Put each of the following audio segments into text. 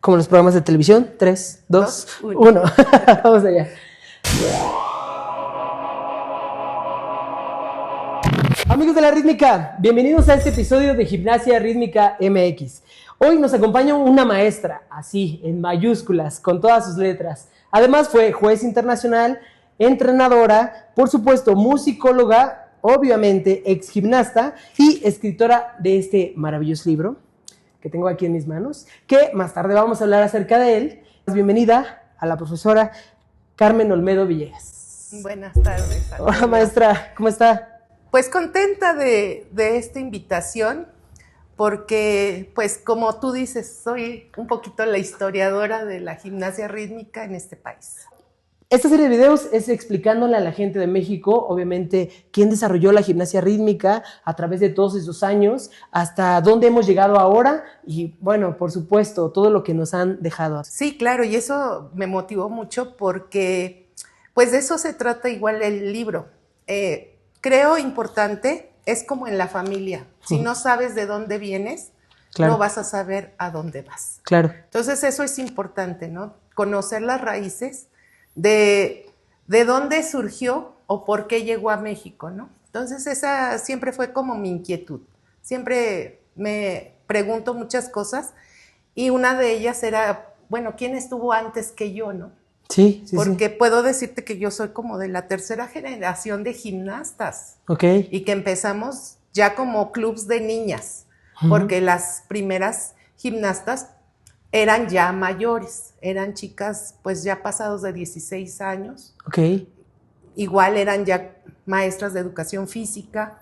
Como los programas de televisión. 3, 2, 1. Vamos allá. Amigos de la Rítmica, bienvenidos a este episodio de Gimnasia Rítmica MX. Hoy nos acompaña una maestra, así, en mayúsculas, con todas sus letras. Además fue juez internacional, entrenadora, por supuesto musicóloga, obviamente ex gimnasta y escritora de este maravilloso libro que tengo aquí en mis manos, que más tarde vamos a hablar acerca de él. Bienvenida a la profesora Carmen Olmedo Villegas. Buenas tardes. Hola maestra, ¿cómo está? Pues contenta de esta invitación, porque pues como tú dices, soy un poquito la historiadora de la gimnasia rítmica en este país. Esta serie de videos es explicándole a la gente de México, obviamente, quién desarrolló la gimnasia rítmica a través de todos esos años, hasta dónde hemos llegado ahora y, bueno, por supuesto, todo lo que nos han dejado. Sí, claro, y eso me motivó mucho porque, pues de eso se trata igual el libro. Creo importante, es como en la familia. Si no sabes de dónde vienes, claro, no vas a saber a dónde vas. Claro. Entonces eso es importante, ¿no? Conocer las raíces de dónde surgió o por qué llegó a México, ¿no? Entonces esa siempre fue como mi inquietud. Siempre me pregunto muchas cosas y una de ellas era, bueno, ¿quién estuvo antes que yo, no? Sí. Porque puedo decirte que yo soy como de la tercera generación de gimnastas. Ok. Y que empezamos ya como clubs de niñas, porque las primeras gimnastas eran ya mayores, eran chicas pues ya pasados de 16 años. Ok. Igual eran ya maestras de educación física.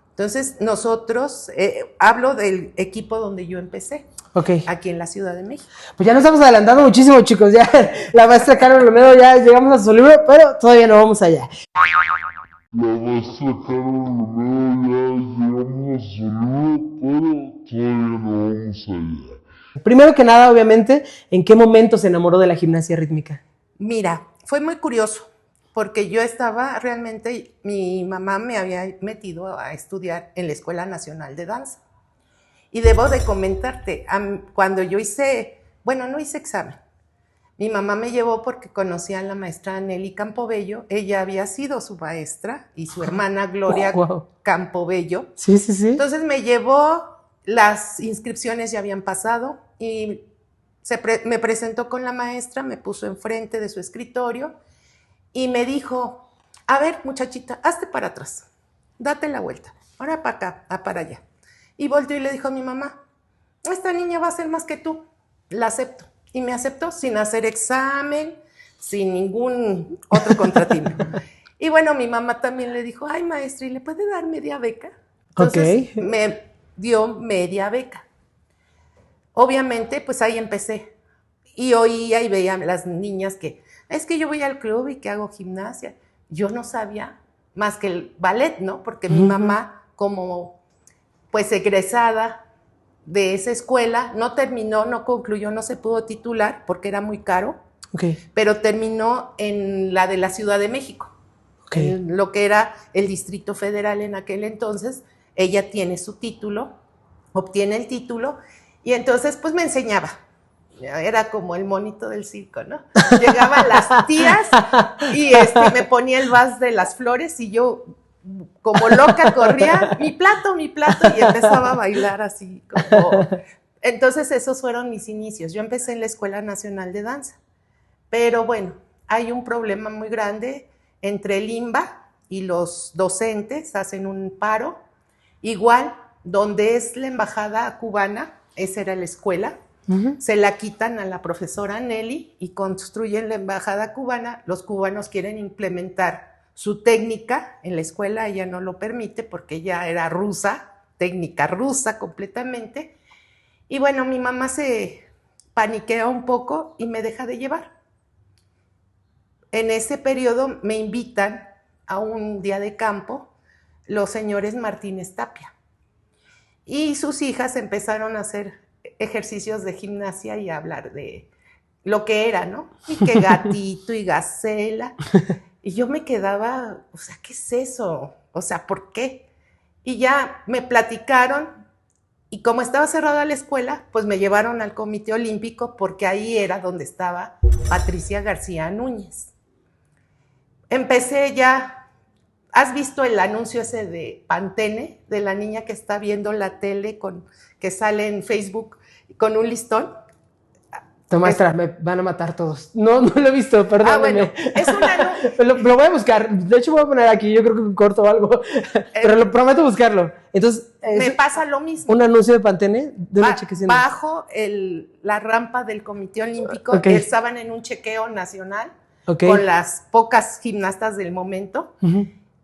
Entonces nosotros, hablo del equipo donde yo empecé, aquí en la Ciudad de México. Pues ya nos estamos adelantando muchísimo, chicos, ya la maestra Carmen Olmedo ya llegamos a su libro, pero todavía no vamos allá. La maestra Carmen Olmedo ya llegamos a su libro, pero todavía no vamos allá. Primero que nada, obviamente, ¿en qué momento se enamoró de la gimnasia rítmica? Mira, fue muy curioso, porque yo estaba realmente, mi mamá me había metido a estudiar en la Escuela Nacional de Danza. Y debo de comentarte, cuando yo hice, bueno, no hice examen, mi mamá me llevó porque conocía a la maestra Nelly Campobello, ella había sido su maestra, y su hermana Gloria Campobello. Sí. Entonces me llevó, las inscripciones ya habían pasado, y me presentó con la maestra, me puso enfrente de su escritorio, y me dijo, a ver, muchachita, hazte para atrás, date la vuelta, ahora para acá, para allá. Y volteó y le dijo a mi mamá, esta niña va a ser más que tú, la acepto. Y me aceptó sin hacer examen, sin ningún otro contratiempo. Y bueno, mi mamá también le dijo, ay maestra, ¿y le puede dar media beca? Entonces me dio media beca. Obviamente, pues ahí empecé. Y oía y veía a las niñas que, es que yo voy al club y que hago gimnasia. Yo no sabía más que el ballet, ¿no? Porque mi mamá, como pues egresada de esa escuela, no terminó, no concluyó, no se pudo titular porque era muy caro, pero terminó en la de la Ciudad de México, en lo que era el Distrito Federal en aquel entonces. Ella tiene su título, obtiene el título, y entonces pues me enseñaba. Era como el monito del circo, ¿no? Llegaban las tías y me ponía el vas de las flores y yo como loca corría, mi plato, y empezaba a bailar así como. Entonces esos fueron mis inicios. Yo empecé en la Escuela Nacional de Danza, pero bueno, hay un problema muy grande entre el INBA y los docentes, hacen un paro. Igual, donde es la embajada cubana, esa era la escuela, se la quitan a la profesora Nelly y construyen la embajada cubana. Los cubanos quieren implementar su técnica en la escuela, ella no lo permite porque ella era rusa, técnica rusa completamente. Y bueno, mi mamá se paniquea un poco y me deja de llevar. En ese periodo me invitan a un día de campo los señores Martínez Tapia. Y sus hijas empezaron a hacer ejercicios de gimnasia y a hablar de lo que era, ¿no? Y que gatito y gacela. Y yo me quedaba, o sea, ¿qué es eso? O sea, ¿por qué? Y ya me platicaron Y como estaba cerrada la escuela, pues me llevaron al Comité Olímpico porque ahí era donde estaba Patricia García Núñez. Empecé ya, ¿has visto el anuncio ese de Pantene, de la niña que está viendo la tele, que sale en Facebook con un listón? Tu maestra, me van a matar todos. No, no lo he visto, perdóneme. Bueno, es un anuncio. Lo voy a buscar. De hecho, voy a poner aquí, yo creo que corto algo. Pero lo prometo buscarlo. Entonces, me pasa lo mismo. Un anuncio de Pantene de una chequecina. Bajo la rampa del Comité Olímpico, estaban en un chequeo nacional con las pocas gimnastas del momento,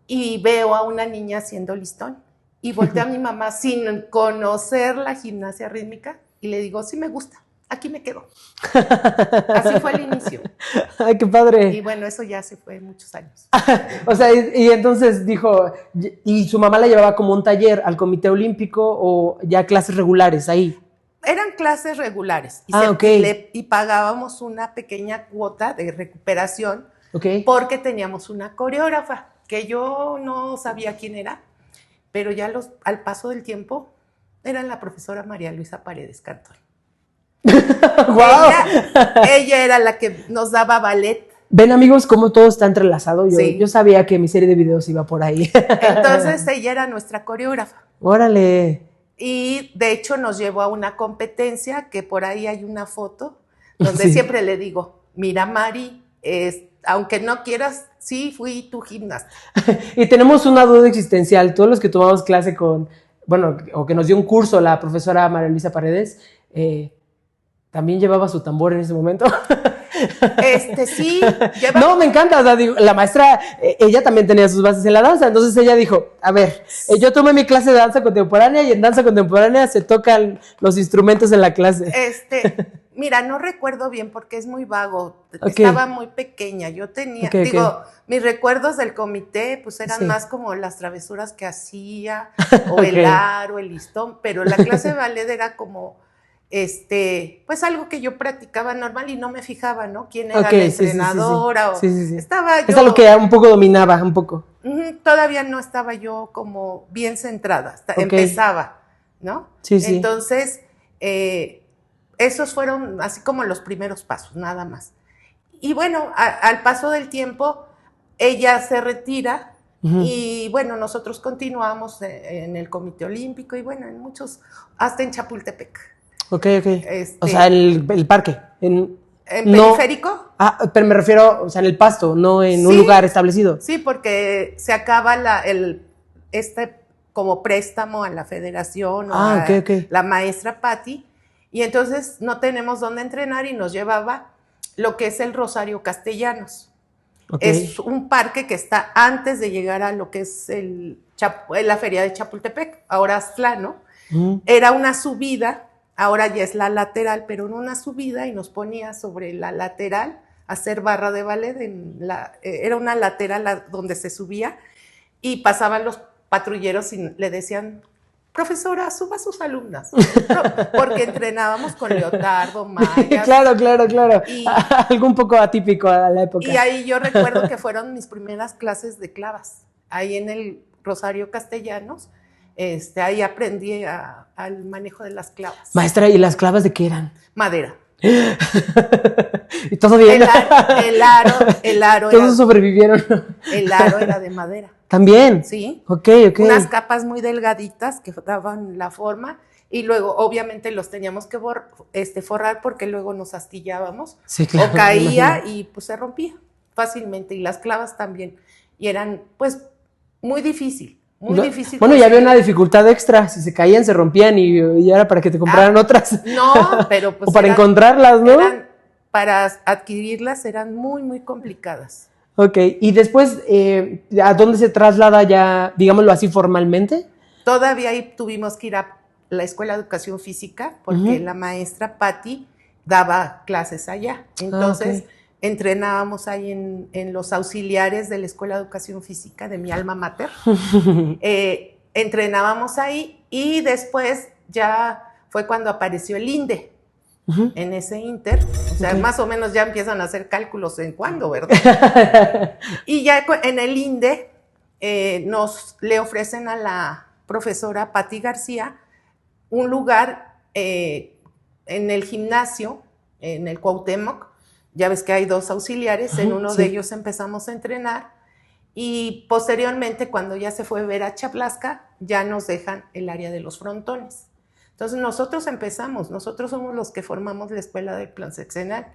y veo a una niña haciendo listón. Y volteé a mi mamá sin conocer la gimnasia rítmica y le digo, sí me gusta. Aquí me quedo. Así fue el inicio. Ay, qué padre. Y bueno, eso ya se fue muchos años. O sea, y entonces dijo, ¿y su mamá la llevaba como un taller al Comité Olímpico o ya clases regulares ahí? Eran clases regulares y pagábamos una pequeña cuota de recuperación porque teníamos una coreógrafa que yo no sabía quién era, pero ya al paso del tiempo era la profesora María Luisa Paredes Cantón. ¡Wow! Ella era la que nos daba ballet. Ven, amigos, cómo todo está entrelazado. Yo sabía que mi serie de videos iba por ahí. Entonces ella era nuestra coreógrafa. ¡Órale! Y de hecho nos llevó a una competencia que por ahí hay una foto donde siempre le digo, mira Mari, aunque no quieras, sí fui tu gimnasta. Y tenemos una duda existencial. Todos los que tomamos clase o que nos dio un curso la profesora María Luisa Paredes, ¿también llevaba su tambor en ese momento? Sí. No, me encanta. O sea, digo, la maestra, ella también tenía sus bases en la danza. Entonces ella dijo, a ver, yo tomé mi clase de danza contemporánea y en danza contemporánea se tocan los instrumentos en la clase. Mira, no recuerdo bien porque es muy vago. Estaba muy pequeña. Yo tenía, mis recuerdos del comité pues eran más como las travesuras que hacía o el aro, el listón, pero la clase de ballet era como pues algo que yo practicaba normal y no me fijaba, ¿no? Quién era la entrenadora. Estaba yo. Es algo que un poco dominaba, un poco. Todavía no estaba yo como bien centrada, empezaba, ¿no? Entonces, esos fueron así como los primeros pasos, nada más. Y bueno, al paso del tiempo, ella se retira. Y bueno, nosotros continuamos en el Comité Olímpico y bueno, en muchos, hasta en Chapultepec. O sea, el parque. ¿En periférico? Pero me refiero, o sea, en el Pasto, no en un lugar establecido. Sí, porque se acaba como préstamo a la federación o a la maestra Patti, y entonces no tenemos dónde entrenar y nos llevaba lo que es el Rosario Castellanos. Es un parque que está antes de llegar a lo que es la feria de Chapultepec, ahora Aztlán, ¿no? Era una subida. Ahora ya es la lateral, pero en una subida y nos ponía sobre la lateral a hacer barra de ballet. Era una lateral donde se subía y pasaban los patrulleros y le decían, profesora, suba a sus alumnas. Porque entrenábamos con leotardo, mallas. Claro. Algo un poco atípico a la época. Y ahí yo recuerdo que fueron mis primeras clases de clavas, ahí en el Rosario Castellanos. Ahí aprendí al manejo de las clavas. Maestra, ¿y las clavas de qué eran? Madera. ¿Y todo bien? El aro. Todos sobrevivieron. El aro era de madera. ¿También? Sí. Ok. Unas capas muy delgaditas que daban la forma y luego obviamente los teníamos que forrar porque luego nos astillábamos. Sí, claro. O caía y pues se rompía fácilmente y las clavas también. Y eran pues muy difícil. Muy difícil. Bueno, ya había una dificultad extra. Si se caían, se rompían y era para que te compraran otras. No, pero pues. O para encontrarlas, ¿no? Para adquirirlas eran muy, muy complicadas. Ok. Y después, ¿a dónde se traslada ya, digámoslo así, formalmente? Todavía ahí tuvimos que ir a la Escuela de Educación Física porque la maestra Patti daba clases allá. Entonces. Entrenábamos ahí en los auxiliares de la Escuela de Educación Física de mi alma mater. Entrenábamos ahí y después ya fue cuando apareció el INDE. En ese inter, o sea, más o menos ya empiezan a hacer cálculos en cuándo, ¿verdad? Y ya en el INDE le ofrecen a la profesora Patti García un lugar en el gimnasio, en el Cuauhtémoc. Ya ves que hay 2 auxiliares, en uno de ellos empezamos a entrenar y posteriormente cuando ya se fue Vera Chaplasca, ya nos dejan el área de los frontones. Entonces nosotros somos los que formamos la escuela del plan sexenal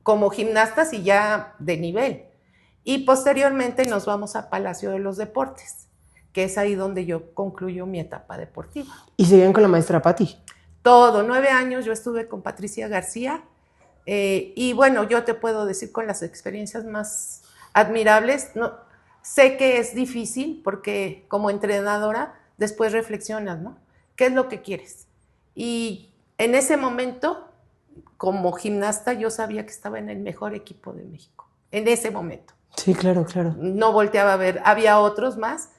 como gimnastas y ya de nivel. Y posteriormente nos vamos a Palacio de los Deportes, que es ahí donde yo concluyo mi etapa deportiva. ¿Y seguían con la maestra Patti? Todo, 9 años yo estuve con Patricia García. Y bueno, yo te puedo decir con las experiencias más admirables, no, sé que es difícil porque como entrenadora después reflexionas, ¿no? ¿Qué es lo que quieres? Y en ese momento, como gimnasta, yo sabía que estaba en el mejor equipo de México, en ese momento. Sí, claro, claro. No volteaba a ver, había otros más.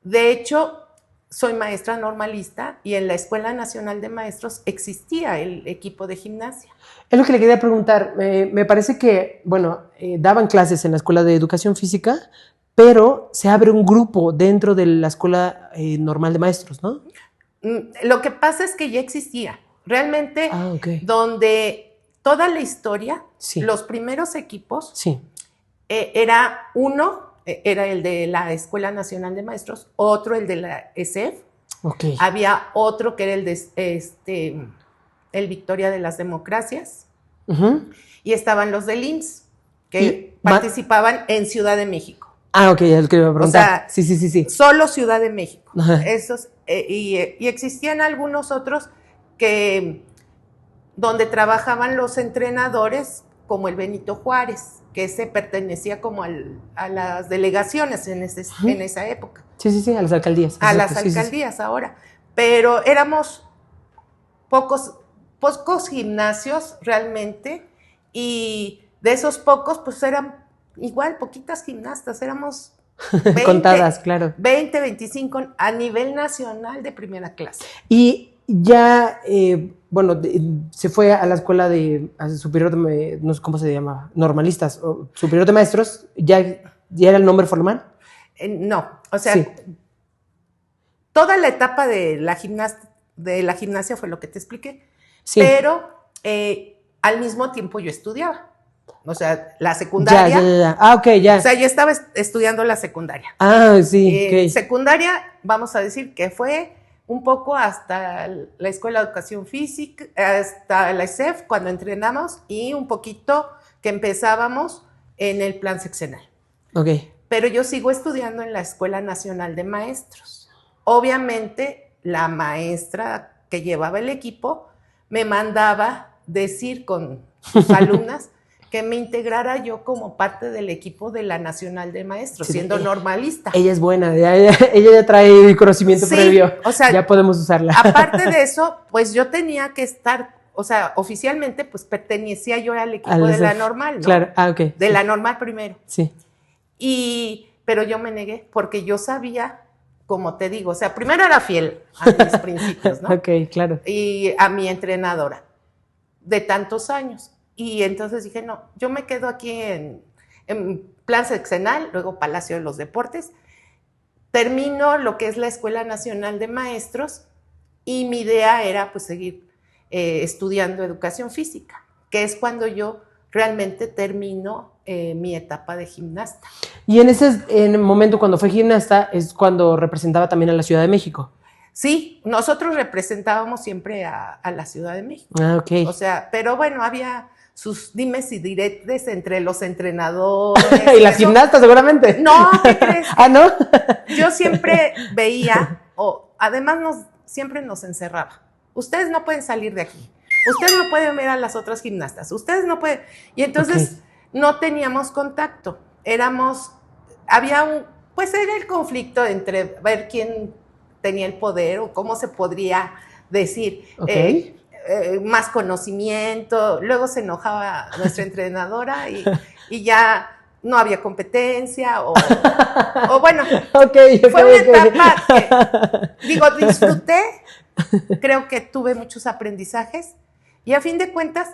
De hecho, soy maestra normalista y en la Escuela Nacional de Maestros existía el equipo de gimnasia. Es lo que le quería preguntar. Me parece que, bueno, daban clases en la Escuela de Educación Física, pero se abre un grupo dentro de la Escuela Normal de Maestros, ¿no? Lo que pasa es que ya existía. Realmente, okay. Donde toda la historia, sí. los primeros equipos, sí. Era el de la Escuela Nacional de Maestros, otro el de la ESEF, okay. Había otro que era el de el Victoria de las Democracias, y estaban los del IMSS, que participaban en Ciudad de México. Ah, ok, ya lo que iba a preguntar. O sea, sí. Solo Ciudad de México. Esos, y existían algunos otros donde trabajaban los entrenadores, como el Benito Juárez, que ese pertenecía como a las delegaciones en esa época. Sí, a las alcaldías. A las alcaldías ahora. Pero éramos pocos gimnasios realmente, y de esos pocos, pues eran igual poquitas gimnastas, éramos 20, contadas, claro. 20, 25 a nivel nacional de primera clase. Y ya, se fue a la escuela de superior de, no sé cómo se llamaba, normalistas, o superior de maestros, ¿ya era el nombre formal? No, o sea, toda la etapa de la gimnasia fue lo que te expliqué, pero al mismo tiempo yo estudiaba. O sea, la secundaria. Ya. Ah, ok, ya. O sea, yo estaba estudiando la secundaria. Ah, sí, ok. Secundaria, vamos a decir que fue un poco hasta la Escuela de Educación Física, hasta la ESEF, cuando entrenamos, y un poquito que empezábamos en el plan sexenal. Ok. Pero yo sigo estudiando en la Escuela Nacional de Maestros. Obviamente, la maestra que llevaba el equipo me mandaba decir con sus alumnas que me integrara yo como parte del equipo de la Nacional de Maestros, siendo normalista. Ella es buena, ella ya trae conocimiento previo, o sea, ya podemos usarla. Aparte de eso, pues yo tenía que estar, o sea, oficialmente, pues pertenecía yo al equipo de la normal, ¿no? Claro, ok. De la normal primero. Sí. Pero yo me negué porque yo sabía, como te digo, o sea, primero era fiel a mis principios, ¿no? Ok, claro. Y a mi entrenadora de tantos años. Y entonces dije, no, yo me quedo aquí en plan sexenal, luego Palacio de los Deportes, termino lo que es la Escuela Nacional de Maestros y mi idea era pues seguir estudiando educación física, que es cuando yo realmente termino mi etapa de gimnasta. Y en el momento cuando fue gimnasta es cuando representaba también a la Ciudad de México. Sí, nosotros representábamos siempre a la Ciudad de México. Ah, ok. O sea, pero bueno, había sus dimes y diretes entre los entrenadores. ¿Y las gimnastas seguramente? No, ¿qué crees? ¿Ah, no? Yo siempre veía, además siempre nos encerraba. Ustedes no pueden salir de aquí. Ustedes no pueden ver a las otras gimnastas. Ustedes no pueden. Y entonces no teníamos contacto. Era el conflicto entre ver quién tenía el poder o cómo se podría decir. Más conocimiento, luego se enojaba nuestra entrenadora y ya no había competencia o bueno, fue una etapa que, disfruté, creo que tuve muchos aprendizajes y a fin de cuentas,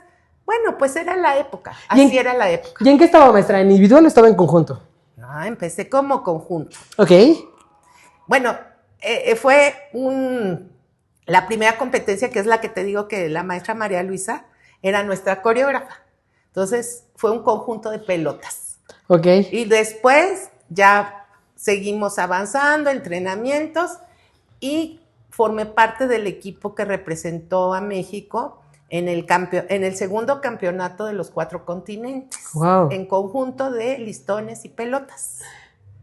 bueno, pues era la época, así era la época. ¿Y en qué estaba, maestra? ¿En individual o estaba en conjunto? No, empecé como conjunto. Ok. Bueno, fue la primera competencia, que es la que te digo que la maestra María Luisa era nuestra coreógrafa. Entonces fue un conjunto de pelotas. Ok. Y después ya seguimos avanzando, entrenamientos, y formé parte del equipo que representó a México en el segundo campeonato de los 4 continentes. Wow. En conjunto de listones y pelotas.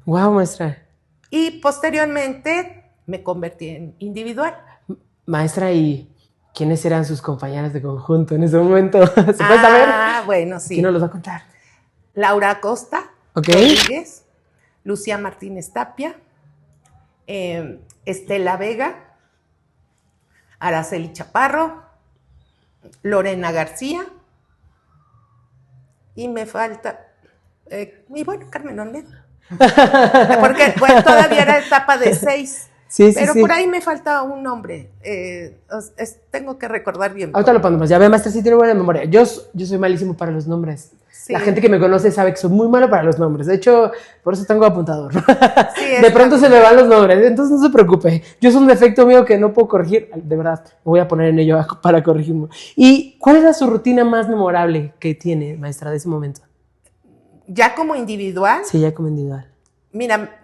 Wow, maestra. Y posteriormente me convertí en individual. Maestra, ¿y quiénes eran sus compañeras de conjunto en ese momento? ¿Se puede saber? Ah, bueno, sí. ¿Quién nos los va a contar? Laura Acosta, Ok. Rodríguez, Lucía Martínez Tapia, Estela Vega, Araceli Chaparro, Lorena García, y me falta, y bueno, Carmen Olmedo. Porque bueno, todavía era etapa de 6. Sí, pero sí. por ahí me falta un nombre. Tengo que recordar bien. Ahorita lo ponemos. Ya ve, maestra, sí tiene buena memoria. Yo soy malísimo para los nombres. Sí. La gente que me conoce sabe que soy muy malo para los nombres. De hecho, por eso tengo apuntador. Sí, de pronto se me van los nombres. Entonces no se preocupe. Yo es un defecto mío que no puedo corregir. De verdad, me voy a poner en ello para corregirlo. ¿Y cuál era su rutina más memorable que tiene, maestra, de ese momento? Ya como individual. Sí, ya como individual. Mira,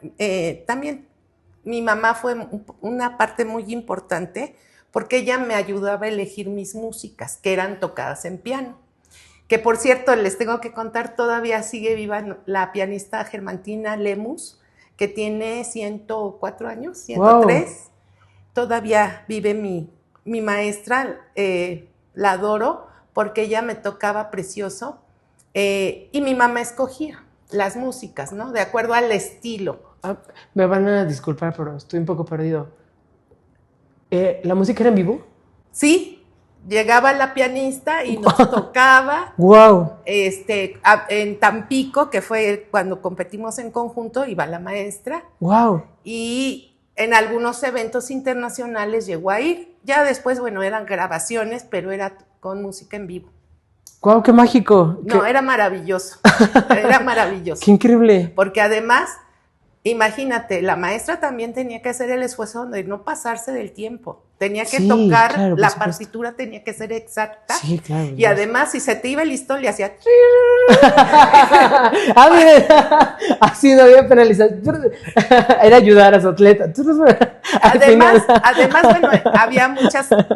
también mi mamá fue una parte muy importante porque ella me ayudaba a elegir mis músicas, que eran tocadas en piano. Que por cierto, les tengo que contar, todavía sigue viva la pianista Germantina Lemus, que tiene 104 años, 103. Wow. Todavía vive mi maestra, la adoro porque ella me tocaba precioso, y mi mamá escogía las músicas, ¿no? De acuerdo al estilo. Me van a disculpar, pero estoy un poco perdido. ¿La música era en vivo? Sí, llegaba la pianista y nos tocaba. ¡Wow! En Tampico, que fue cuando competimos en conjunto, iba la maestra. ¡Wow! Y en algunos eventos internacionales llegó a ir. Ya después, bueno, eran grabaciones, pero era con música en vivo. ¡Wow, qué mágico! No, era maravilloso. Era maravilloso. ¡Qué increíble! Porque además, imagínate, la maestra también tenía que hacer el esfuerzo de no pasarse del tiempo. Tenía que tocar, claro, la partitura tenía que ser exacta. Sí, claro. Y además, si se te iba el listón, le hacía... Miren, así no había penalizado. Era ayudar a su atleta. Además, bueno, había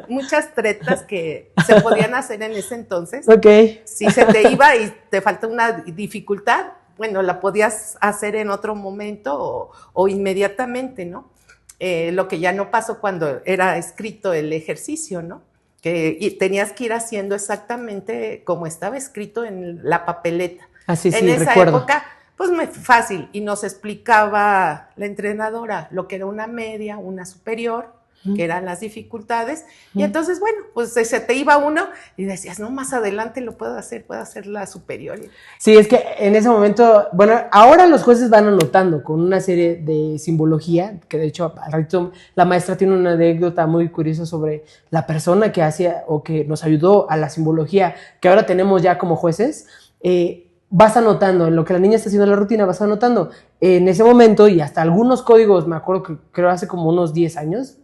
muchas tretas que se podían hacer en ese entonces. Ok. Si se te iba y te falta una dificultad, bueno, la podías hacer en otro momento o inmediatamente, ¿no? Lo que ya no pasó cuando era escrito el ejercicio, ¿no? Que tenías que ir haciendo exactamente como estaba escrito en la papeleta. Así sí, en esa recuerdo. época, pues fácil, y nos explicaba la entrenadora lo que era una media, una superior, que eran las dificultades, y entonces, bueno, pues se te iba uno y decías, no, más adelante lo puedo hacer la superior. Sí, es que en ese momento, bueno, ahora los jueces van anotando con una serie de simbología, que de hecho al ratito la maestra tiene una anécdota muy curiosa sobre la persona que hacía o que nos ayudó a la simbología que ahora tenemos ya como jueces. Vas anotando, en lo que la niña está haciendo la rutina, vas anotando. En ese momento, y hasta algunos códigos, me acuerdo que creo hace como unos 10 años,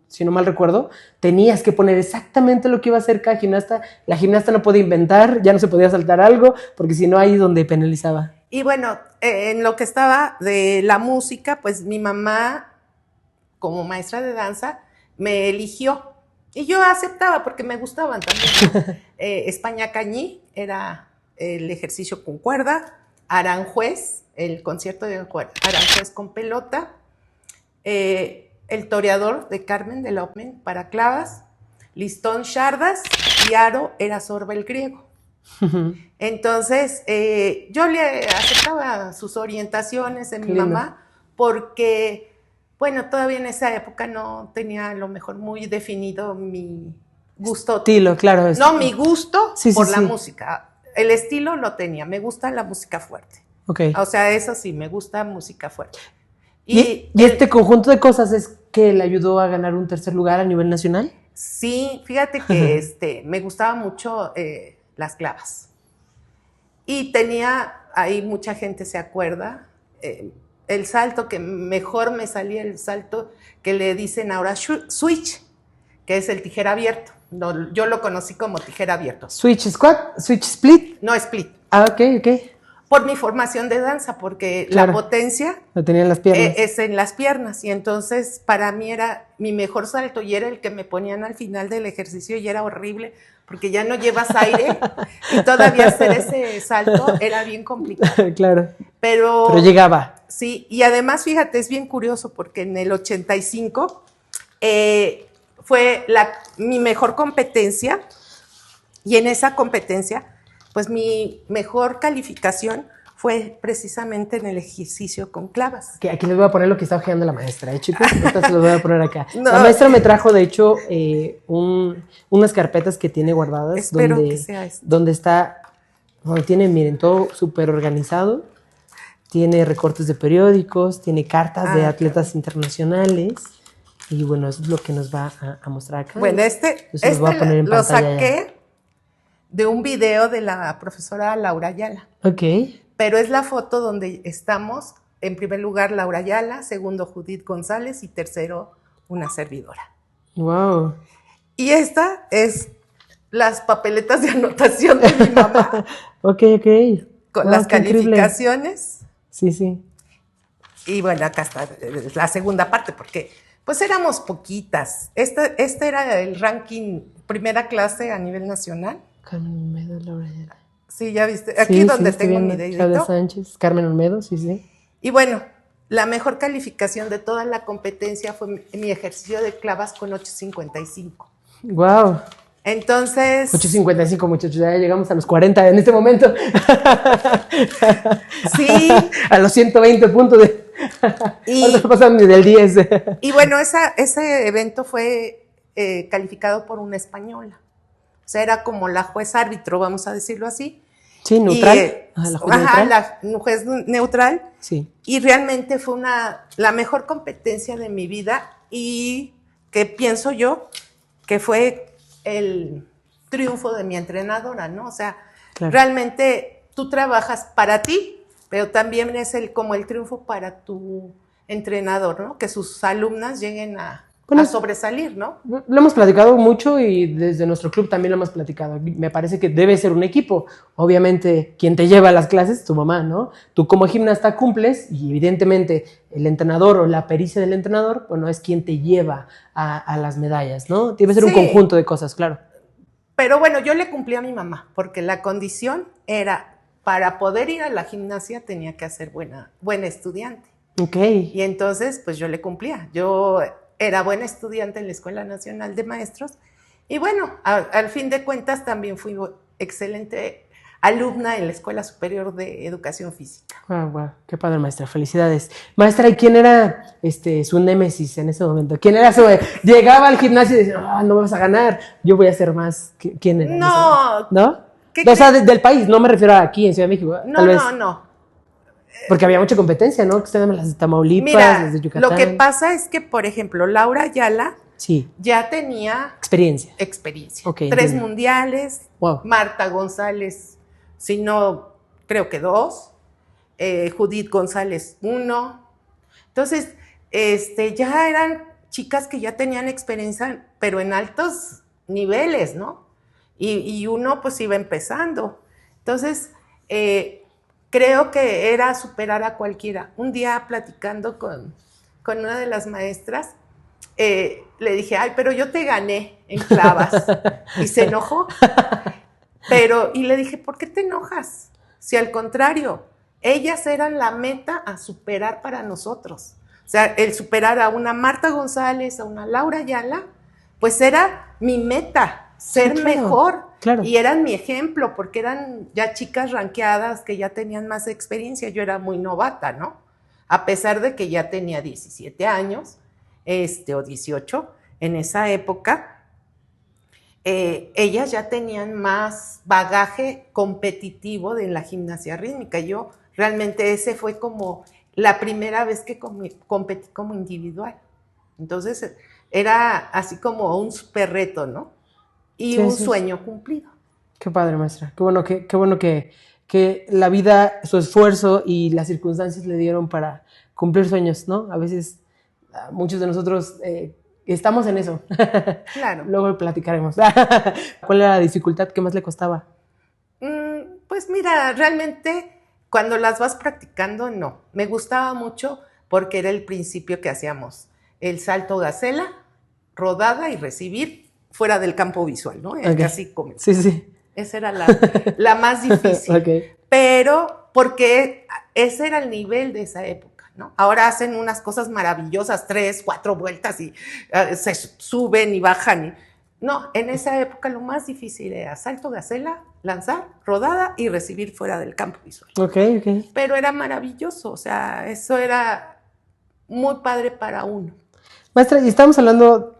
si no mal recuerdo, tenías que poner exactamente lo que iba a hacer cada gimnasta. La gimnasta no podía inventar, ya no se podía saltar algo, porque si no, ahí es donde penalizaba. Y bueno, en lo que estaba de la música, pues mi mamá, como maestra de danza, me eligió. Y yo aceptaba porque me gustaban también. España Cañí era el ejercicio con cuerda, Aranjuez, el concierto de Aranjuez con pelota, el toreador de Carmen de la Open para clavas, listón Shardas y aro era Sorba el griego. Entonces, yo le aceptaba sus orientaciones en mi mamá porque, bueno, todavía en esa época no tenía a lo mejor muy definido mi gusto. Estilo, claro. No, mi gusto por la sí. música. El estilo lo tenía, me gusta la música fuerte. Okay. O sea, eso sí, me gusta música fuerte. ¿Y este conjunto de cosas es que le ayudó a ganar un tercer lugar a nivel nacional? Sí, fíjate que me gustaba mucho las clavas. Y tenía, ahí mucha gente se acuerda, el salto que mejor me salía, el salto que le dicen ahora switch, que es el tijera abierto. No, yo lo conocí como tijera abierto. Switch squat, switch split. No split. Ah, ok. Por mi formación de danza, porque Claro. la potencia Lo tenía en las piernas. es en las piernas. Y entonces para mí era mi mejor salto y era el que me ponían al final del ejercicio y era horrible porque ya no llevas aire y todavía hacer ese salto era bien complicado. Claro. Pero llegaba. sí, y además fíjate, es bien curioso porque en el 85 fue mi mejor competencia y en esa competencia pues mi mejor calificación fue precisamente en el ejercicio con clavas. Que aquí les voy a poner lo que está ojeando la maestra, chicos. Ahorita se los voy a poner acá. No. La maestra me trajo, de hecho, unas carpetas que tiene guardadas. Espero que sea esto. Donde tiene, miren, todo súper organizado. Tiene recortes de periódicos, tiene cartas de atletas internacionales. Y bueno, eso es lo que nos va a mostrar acá. Bueno, Los voy a poner en lo pantalla saqué de un video de la profesora Laura Ayala. Ok. Pero es la foto donde estamos, en primer lugar, Laura Ayala, segundo, Judith González y tercero, una servidora. Wow. Y esta es las papeletas de anotación de mi mamá. Ok. Con Wow, las qué increíble. calificaciones. Sí. Y bueno, acá está la segunda parte, porque pues éramos poquitas. Este era el ranking primera clase a nivel nacional. Carmen Olmedo, Laura Ayala. Sí, ya viste. Aquí donde tengo mi Claudia dedito. Sánchez, Carmen Olmedo, sí. Y bueno, la mejor calificación de toda la competencia fue mi ejercicio de clavas con 8.55. Wow. Entonces... 8.55, muchachos, ya llegamos a los 40 en este momento. Sí. A los 120 puntos de... Y, no pasan ni del 10. Y bueno, ese evento fue calificado por una española. O sea, era como la juez árbitro, vamos a decirlo así. Sí, neutral. La juez neutral. La juez neutral. Sí. Y realmente fue la mejor competencia de mi vida y que pienso yo que fue el triunfo de mi entrenadora, ¿no? O sea, claro, realmente tú trabajas para ti, pero también es como el triunfo para tu entrenador, ¿no? Que sus alumnas lleguen a sobresalir, ¿no? Lo hemos platicado mucho y desde nuestro club también lo hemos platicado. Me parece que debe ser un equipo. Obviamente, quien te lleva a las clases es tu mamá, ¿no? Tú como gimnasta cumples y evidentemente el entrenador o la pericia del entrenador, bueno, es quien te lleva a las medallas, ¿no? Debe ser un conjunto de cosas, claro. Pero bueno, yo le cumplí a mi mamá porque la condición era, para poder ir a la gimnasia tenía que ser buena estudiante. Ok. Y entonces, pues yo le cumplía. Yo era buena estudiante en la Escuela Nacional de Maestros y bueno, al fin de cuentas también fui excelente alumna en la Escuela Superior de Educación Física. Wow, qué padre, maestra, felicidades. Maestra, ¿y quién era su némesis en ese momento? ¿Quién era llegaba al gimnasio y decía, no vas a ganar, yo voy a hacer más? ¿Quién era? No. ¿No? O sea, del país, no me refiero a aquí en Ciudad de México. No. Porque había mucha competencia, ¿no? Que estaban las de Tamaulipas, mira, las de Yucatán. Lo que pasa es que, por ejemplo, Laura Ayala ya tenía experiencia. Okay, 3 mundiales. Wow. Marta González, si no, creo que 2. Judith González, 1. Entonces, ya eran chicas que ya tenían experiencia, pero en altos niveles, ¿no? Y uno pues iba empezando. Entonces, creo que era superar a cualquiera. Un día platicando con una de las maestras, le dije, pero yo te gané en clavas. Y se enojó. Y le dije, ¿por qué te enojas? Si al contrario, ellas eran la meta a superar para nosotros. O sea, el superar a una Marta González, a una Laura Ayala, pues era mi meta, ser mejor. Claro. Y eran mi ejemplo, porque eran ya chicas ranqueadas que ya tenían más experiencia. Yo era muy novata, ¿no? A pesar de que ya tenía 17 años, o 18, en esa época, ellas ya tenían más bagaje competitivo de la gimnasia rítmica. Yo realmente ese fue como la primera vez que competí como individual. Entonces, era así como un súper reto, ¿no? Y un sueño cumplido. Qué padre, maestra. Qué bueno que la vida, su esfuerzo y las circunstancias le dieron para cumplir sueños, ¿no? A veces muchos de nosotros estamos en eso. Claro. Luego platicaremos. ¿Cuál era la dificultad que más le costaba? Pues mira, realmente cuando las vas practicando, no. Me gustaba mucho porque era el principio que hacíamos. El salto gacela, rodada y recibir fuera del campo visual, ¿no? Okay. Casi como. Sí, sí. Esa era la más difícil. Okay. Pero porque ese era el nivel de esa época, ¿no? Ahora hacen unas cosas maravillosas, 3, 4 vueltas y se suben y bajan. No, en esa época lo más difícil era salto gacela, lanzar, rodada y recibir fuera del campo visual. Ok. Pero era maravilloso, o sea, eso era muy padre para uno. Maestra, y estábamos hablando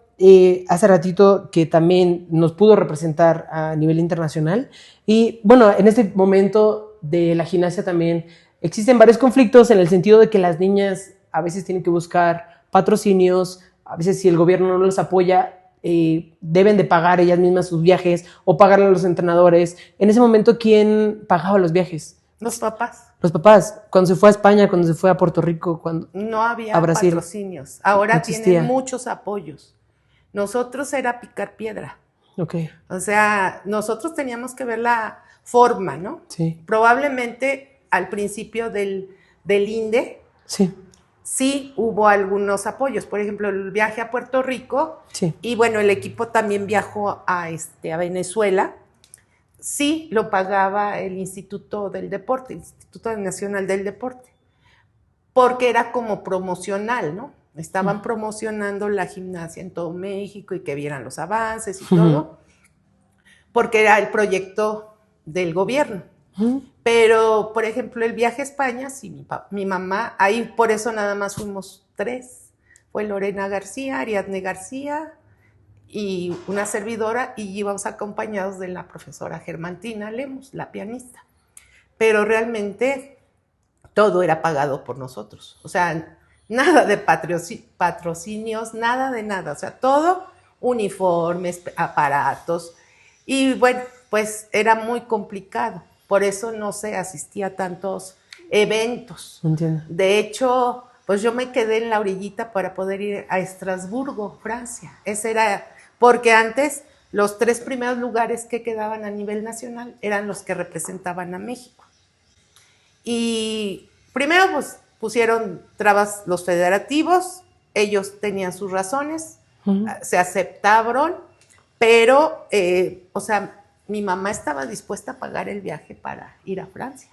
hace ratito que también nos pudo representar a nivel internacional y bueno, en este momento de la gimnasia también existen varios conflictos en el sentido de que las niñas a veces tienen que buscar patrocinios, a veces si el gobierno no les apoya, deben de pagar ellas mismas sus viajes o pagarle a los entrenadores. En ese momento, ¿quién pagaba los viajes? Los papás. Los papás, cuando se fue a España, cuando se fue a Puerto Rico, cuando no había a Brasil, patrocinios. Ahora no existía. Tienen muchos apoyos. Nosotros era picar piedra. Okay. O sea, nosotros teníamos que ver la forma, ¿no? Sí. Probablemente al principio del INDE, sí hubo algunos apoyos. Por ejemplo, el viaje a Puerto Rico. Sí. Y bueno, el equipo también viajó a Venezuela. Sí lo pagaba el Instituto del Deporte, el Instituto Nacional del Deporte, porque era como promocional, ¿no? Estaban promocionando la gimnasia en todo México y que vieran los avances y todo, porque era el proyecto del gobierno. Pero, por ejemplo, el viaje a España, sí, mi mamá, ahí por eso nada más fuimos 3. Fue Lorena García, Ariadne García y una servidora, y íbamos acompañados de la profesora Germantina Lemos, la pianista. Pero realmente todo era pagado por nosotros. O sea, nada de patrocinios, nada de nada. O sea, todo, uniformes, aparatos. Y bueno, pues era muy complicado. Por eso no se asistía a tantos eventos. Entiendo. De hecho, pues yo me quedé en la orillita para poder ir a Estrasburgo, Francia. Ese era, porque antes los 3 primeros lugares que quedaban a nivel nacional eran los que representaban a México. Y primero pues pusieron trabas los federativos, ellos tenían sus razones, se aceptaron, pero, o sea, mi mamá estaba dispuesta a pagar el viaje para ir a Francia.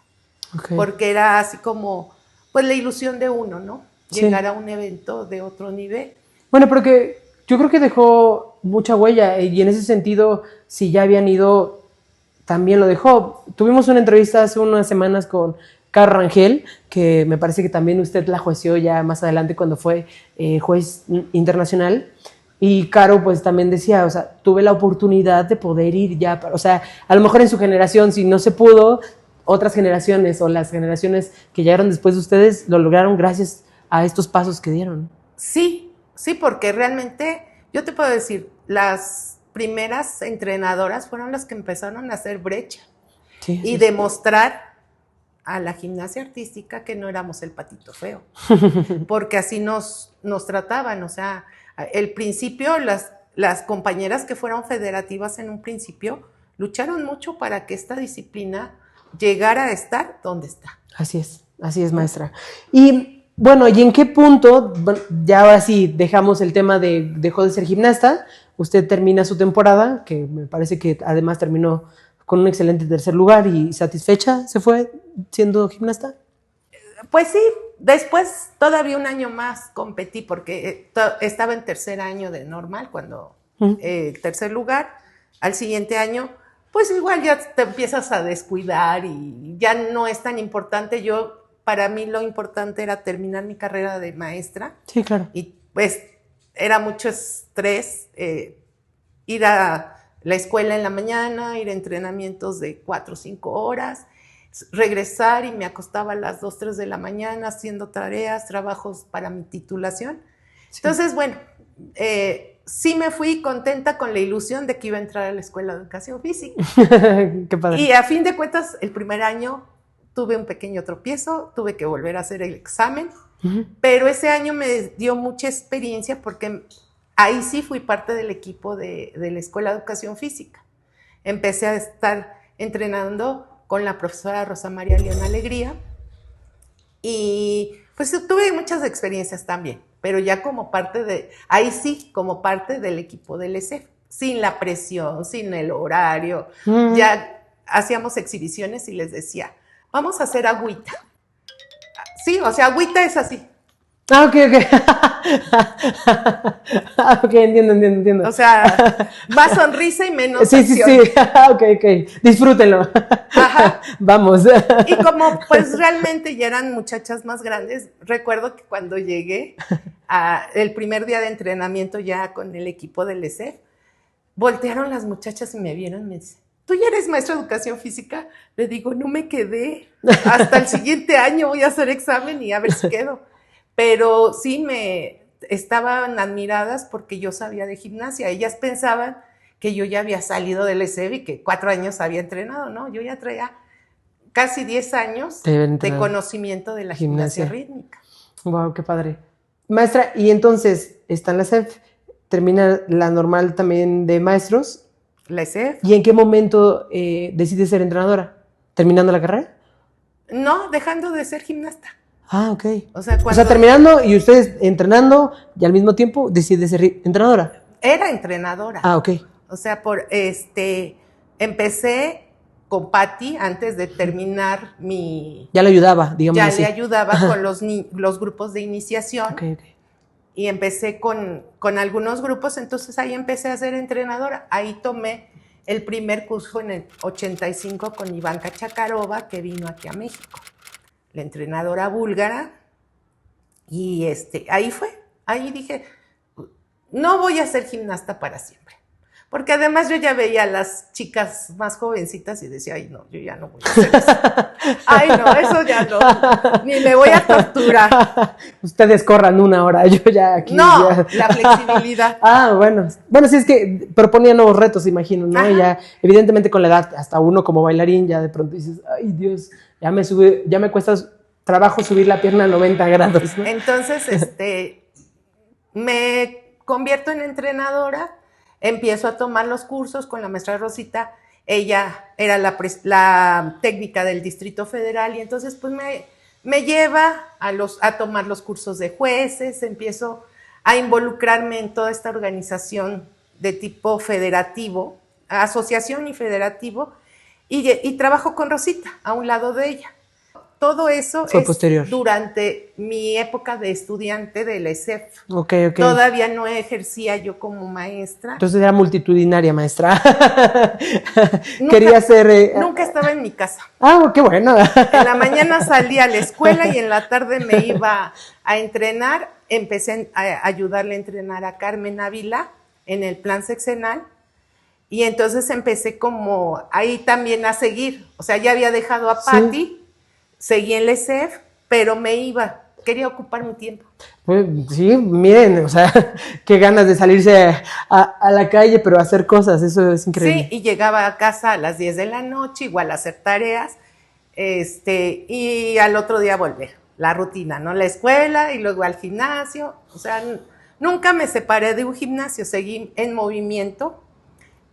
Okay. Porque era así como, pues la ilusión de uno, ¿no? Llegar a un evento de otro nivel. Bueno, porque yo creo que dejó mucha huella y en ese sentido, si ya habían ido, también lo dejó. Tuvimos una entrevista hace unas semanas con Caro Rangel, que me parece que también usted la jueció ya más adelante cuando fue juez internacional. Y Caro pues también decía, o sea, tuve la oportunidad de poder ir ya, o sea, a lo mejor en su generación, si no se pudo, otras generaciones o las generaciones que llegaron después de ustedes lo lograron gracias a estos pasos que dieron. Sí, porque realmente, yo te puedo decir, las primeras entrenadoras fueron las que empezaron a hacer brecha y demostrar a la gimnasia artística que no éramos el patito feo, porque así nos trataban, o sea, el principio, las compañeras que fueron federativas en un principio lucharon mucho para que esta disciplina llegara a estar donde está. Así es, maestra. Y bueno, ¿y en qué punto, ya ahora sí dejamos el tema de dejó de ser gimnasta, usted termina su temporada, que me parece que además terminó con un excelente tercer lugar y satisfecha, ¿se fue siendo gimnasta? Pues sí, después todavía un año más competí porque estaba en tercer año de normal, cuando el tercer lugar, al siguiente año, pues igual ya te empiezas a descuidar y ya no es tan importante. Para mí lo importante era terminar mi carrera de maestra. Sí, claro. Y pues era mucho estrés, ir a la escuela en la mañana, ir a entrenamientos de 4 o 5 horas, regresar y me acostaba a las 2, 3 de la mañana haciendo tareas, trabajos para mi titulación. Sí. Entonces, bueno, sí me fui contenta con la ilusión de que iba a entrar a la escuela de educación física. Qué padre. Y a fin de cuentas, el primer año tuve un pequeño tropiezo, tuve que volver a hacer el examen, pero ese año me dio mucha experiencia porque ahí sí fui parte del equipo de la Escuela de Educación Física. Empecé a estar entrenando con la profesora Rosa María León Alegría y pues tuve muchas experiencias también, pero ya como parte ahí sí, como parte del equipo del ESEF, sin la presión, sin el horario, ya hacíamos exhibiciones y les decía, vamos a hacer agüita. Sí, o sea, agüita es así. Ah, ok. Ok, entiendo. O sea, más sonrisa y menos Sí. Ok. Disfrútenlo. Ajá. Vamos. Y como pues realmente ya eran muchachas más grandes, recuerdo que cuando llegué el primer día de entrenamiento ya con el equipo del ESEF, voltearon las muchachas y me vieron y me dicen, ¿tú ya eres maestra de educación física? Le digo, no me quedé. Hasta el siguiente año voy a hacer examen y a ver si quedo. Pero sí me estaban admiradas porque yo sabía de gimnasia. Ellas pensaban que yo ya había salido del ESEF y que 4 años había entrenado, ¿no? Yo ya traía casi 10 años de conocimiento de la gimnasia rítmica. Wow, qué padre. Maestra, y entonces está en la SEF, termina la normal también de maestros. ¿La ESEF? ¿Y en qué momento decide ser entrenadora? ¿Terminando la carrera? No, dejando de ser gimnasta. Ah, ok. O sea, terminando y ustedes entrenando y al mismo tiempo decide ser entrenadora. Era entrenadora. Ah, ok. O sea, empecé con Patti antes de terminar Ya le ayudaba, digamos ya así. le ayudaba con los grupos de iniciación. Ok. Y empecé con algunos grupos, entonces ahí empecé a ser entrenadora. Ahí tomé el primer curso en el 85 con Ivanka Chakarova, que vino aquí a México, la entrenadora búlgara. Y ahí dije, no voy a ser gimnasta para siempre. Porque además yo ya veía a las chicas más jovencitas y decía, ay, no, yo ya no voy a hacer eso. Ay, no, eso ya no, ni me voy a torturar. Ustedes corran 1 hora, yo ya aquí. No, ya. la flexibilidad. Bueno, sí es que proponía nuevos retos, imagino, ¿no? Y ya, evidentemente con la edad, hasta uno como bailarín ya de pronto dices, ay, Dios, ya me cuesta trabajo subir la pierna a 90 grados, ¿no? Entonces, me convierto en entrenadora. Empiezo a tomar los cursos con la maestra Rosita. Ella era la técnica del Distrito Federal y entonces pues me lleva a tomar los cursos de jueces. Empiezo a involucrarme en toda esta organización de tipo federativo, asociación y federativo, y trabajo con Rosita a un lado de ella. Todo eso fue posterior. Durante mi época de estudiante del ESEF. Ok. Todavía no ejercía yo como maestra. Entonces era multitudinaria, maestra. Quería ser... Nunca estaba en mi casa. Ah, qué bueno. En la mañana salía a la escuela y en la tarde me iba a entrenar. Empecé a ayudarle a entrenar a Carmen Ávila en el plan sexenal. Y entonces empecé como ahí también a seguir. O sea, ya había dejado a Patti. Sí. Seguí en la ESEF, pero quería ocupar mi tiempo. Pues, sí, miren, o sea, qué ganas de salirse a la calle, pero hacer cosas, eso es increíble. Sí, y llegaba a casa a las 10 de la noche, igual a hacer tareas, y al otro día volver, la rutina, ¿no? La escuela y luego al gimnasio, o sea, nunca me separé de un gimnasio, seguí en movimiento,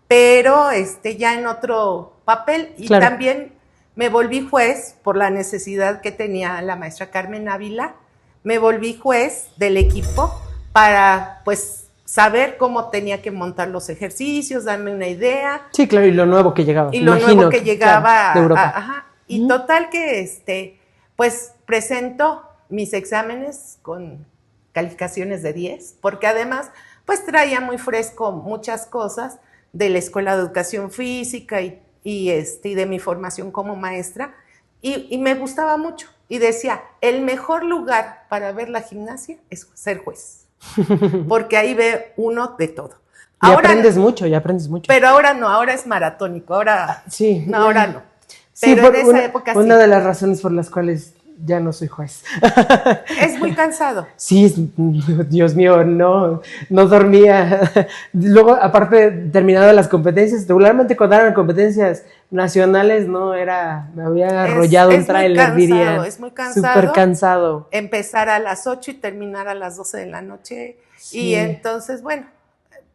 pero ya en otro papel, y claro. También me volví juez por la necesidad que tenía la maestra Carmen Ávila. Me volví juez del equipo para, pues, saber cómo tenía que montar los ejercicios, darme una idea. Sí, claro, y lo nuevo que llegaba. Y lo nuevo que llegaba claro, de Europa. Y total que, pues, presento mis exámenes con calificaciones de 10, porque además, pues, traía muy fresco muchas cosas de la Escuela de Educación Física y de mi formación como maestra, y me gustaba mucho. Y decía, el mejor lugar para ver la gimnasia es ser juez, porque ahí ve uno de todo. Y aprendes mucho. Pero ahora no, ahora es maratónico, ahora sí, no, ahora no. Pero sí, en esa época sí. Una de las razones por las cuales ya no soy juez. Es muy cansado. Sí, Dios mío, no dormía. Luego, aparte, terminado las competencias, regularmente cuando eran competencias nacionales, me había arrollado un tráiler, diría. Es muy cansado. Súper cansado. Empezar a las 8 y terminar a las 12 de la noche. Sí. Y entonces, bueno,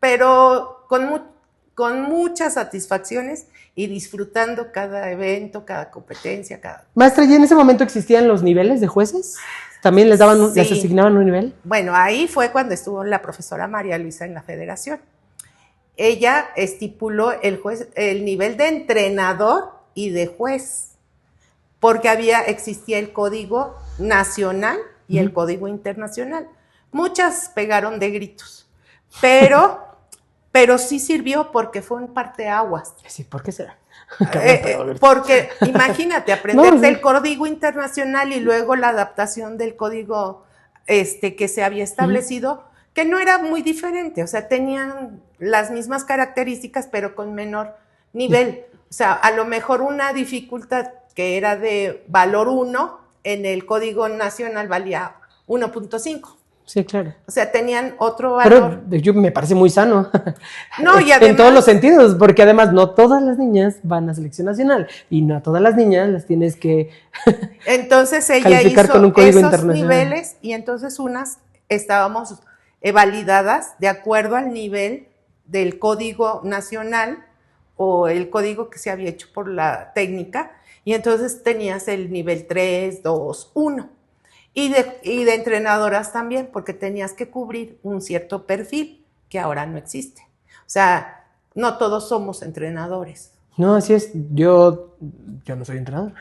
pero con muchas satisfacciones y disfrutando cada evento, cada competencia, cada... Maestra, ¿y en ese momento existían los niveles de jueces? ¿También les daban, Sí. les asignaban un nivel? Bueno, ahí fue cuando estuvo la profesora María Luisa en la federación. Ella estipuló el nivel de entrenador y de juez, porque existía el código nacional y el código internacional. Muchas pegaron de gritos, pero sí sirvió porque fue un parteaguas. Sí, ¿por qué será? Porque imagínate, aprenderte el código internacional y luego la adaptación del código que se había establecido, que no era muy diferente, o sea, tenían las mismas características, pero con menor nivel. O sea, a lo mejor una dificultad que era de valor 1, en el código nacional valía 1.5. Sí, claro. O sea, tenían otro valor. Pero me parece muy sano. No, y además, en todos los sentidos, porque además no todas las niñas van a selección nacional y no a todas las niñas las tienes que entonces ella calificar hizo con un código esos internacional. niveles y entonces unas estábamos validadas de acuerdo al nivel del código nacional o el código que se había hecho por la técnica, y entonces tenías el nivel 3, 2, 1. Y de entrenadoras también, porque tenías que cubrir un cierto perfil que ahora no existe. O sea, no todos somos entrenadores. No, así es. Yo no soy entrenador.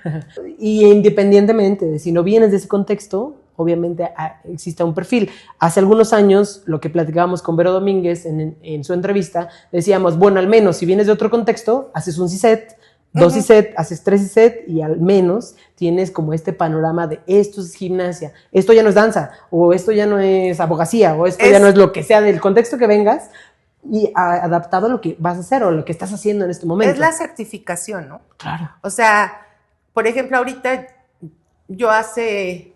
Y independientemente de si no vienes de ese contexto, obviamente existe un perfil. Hace algunos años, lo que platicábamos con Vero Domínguez en su entrevista, decíamos, bueno, al menos si vienes de otro contexto, haces un CICET, 2 CICET, haces 3 CICET y al menos tienes como este panorama de esto es gimnasia, esto ya no es danza, o esto ya no es abogacía, o esto ya no es lo que sea del contexto que vengas, y adaptado a lo que vas a hacer o lo que estás haciendo en este momento. Es la certificación, ¿no? Claro. O sea, por ejemplo, ahorita yo hace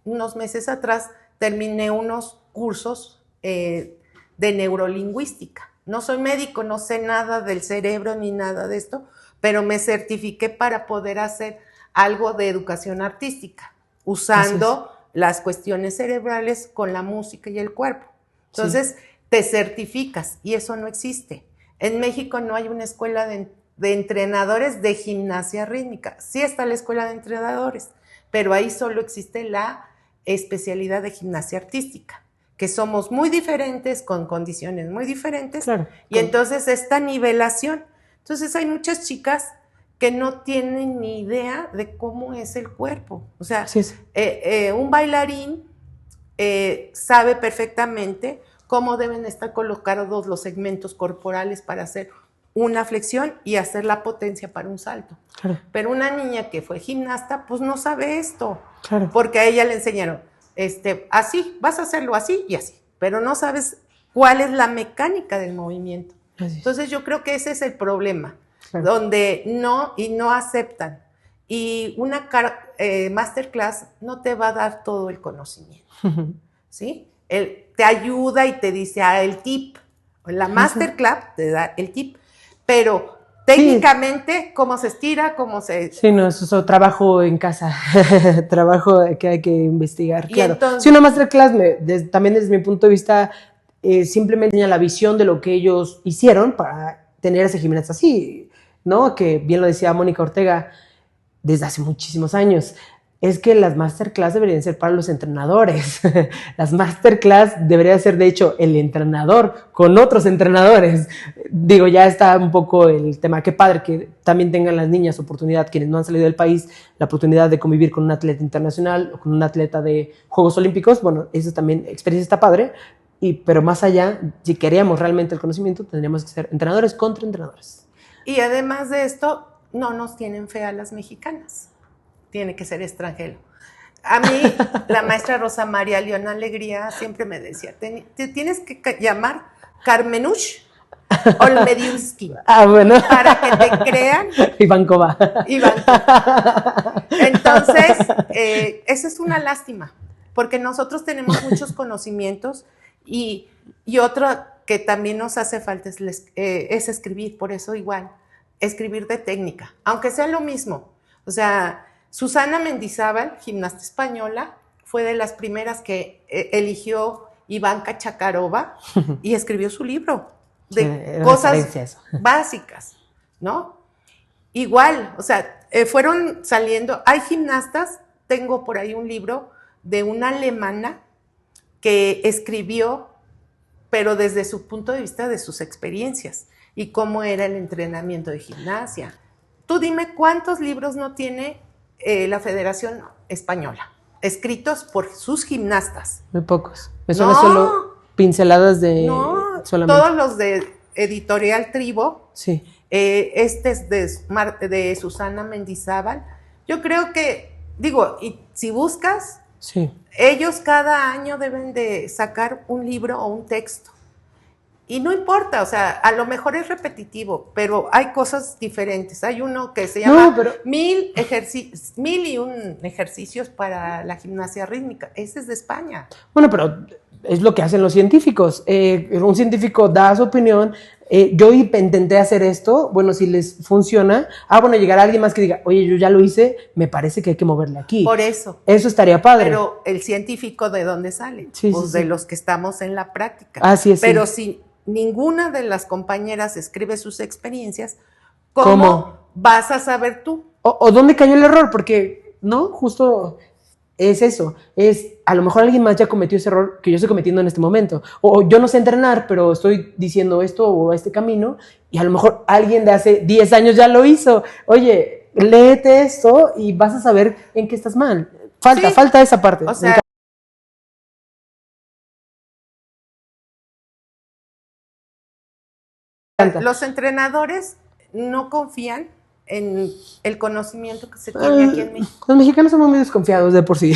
unos meses atrás terminé unos cursos de neurolingüística. No soy médico, no sé nada del cerebro ni nada de esto, pero me certifiqué para poder hacer algo de educación artística, usando las cuestiones cerebrales con la música y el cuerpo. Entonces, te certificas y eso no existe. En México no hay una escuela de entrenadores de gimnasia rítmica. Sí está la escuela de entrenadores, pero ahí solo existe la especialidad de gimnasia artística, que somos muy diferentes, con condiciones muy diferentes, claro, y entonces esta nivelación. Entonces hay muchas chicas que no tienen ni idea de cómo es el cuerpo. O sea, un bailarín sabe perfectamente cómo deben estar colocados los segmentos corporales para hacer una flexión y hacer la potencia para un salto. Claro. Pero una niña que fue gimnasta, pues no sabe esto. Claro. Porque a ella le enseñaron, así, vas a hacerlo así y así. Pero no sabes cuál es la mecánica del movimiento. Entonces yo creo que ese es el problema, claro, donde no aceptan. Y una masterclass no te va a dar todo el conocimiento, ¿sí? Te ayuda y te dice el tip. La masterclass te da el tip, pero técnicamente cómo se estira, cómo se... Sí, no, eso es trabajo en casa, trabajo que hay que investigar, claro. Entonces, sí, una masterclass, también desde mi punto de vista, simplemente tenía la visión de lo que ellos hicieron para tener ese gimnasta así, ¿no? Que bien lo decía Mónica Ortega desde hace muchísimos años. Es que las masterclass deberían ser para los entrenadores. Las masterclass debería ser, de hecho, el entrenador con otros entrenadores. Digo, ya está un poco el tema. Qué padre que también tengan las niñas oportunidad, quienes no han salido del país, la oportunidad de convivir con un atleta internacional o con un atleta de Juegos Olímpicos. Bueno, eso también, experiencia está padre. Pero más allá, si queríamos realmente el conocimiento, tendríamos que ser entrenadores contra entrenadores. Y además de esto, no nos tienen fe a las mexicanas. Tiene que ser extranjero. A mí, la maestra Rosa María Leona Alegría siempre me decía, te tienes que llamar Carmenush Olmediuski. Bueno. Para que te crean. Ivankova. Entonces, esa es una lástima, porque nosotros tenemos muchos conocimientos y otro que también nos hace falta es escribir, por eso igual, escribir de técnica, aunque sea lo mismo. O sea, Susana Mendizábal, gimnasta española, fue de las primeras que eligió Ivanka Chakarova y escribió su libro. de Sí, cosas referencia a eso. básicas, ¿no? Igual, o sea, fueron saliendo, hay gimnastas, tengo por ahí un libro de una alemana que escribió, pero desde su punto de vista de sus experiencias y cómo era el entrenamiento de gimnasia. Tú dime cuántos libros no tiene la Federación Española, escritos por sus gimnastas. Muy pocos. Me suena No. solo pinceladas de No, solamente. todos los de Editorial Tribo, Sí. este es de Susana Mendizábal. Yo creo que, digo, y si buscas, Sí. ellos cada año deben de sacar un libro o un texto. Y no importa, o sea, a lo mejor es repetitivo, pero hay cosas diferentes. Hay uno que se llama No, pero 1001 ejercicios para la gimnasia rítmica. Ese es de España. bueno, pero es lo que hacen los científicos. Un científico da su opinión. Yo intenté hacer esto, bueno, si les funciona, bueno, llegará alguien más que diga, oye, yo ya lo hice, me parece que hay que moverle aquí. Por eso. Eso estaría padre. Pero el científico, ¿de dónde sale? Sí, Pues sí, de sí. los que estamos en la práctica. Así es. Pero sí. si ninguna de las compañeras escribe sus experiencias, ¿Cómo? ¿cómo vas a saber tú? O dónde cayó el error, porque, ¿no? Justo es eso. A lo mejor alguien más ya cometió ese error que yo estoy cometiendo en este momento. O yo no sé entrenar, pero estoy diciendo esto o este camino, y a lo mejor alguien de hace 10 años ya lo hizo. Oye, léete esto y vas a saber en qué estás mal. Sí. Falta esa parte. O sea, los entrenadores no confían en el conocimiento que se tiene aquí en México. Los mexicanos somos muy desconfiados de por sí.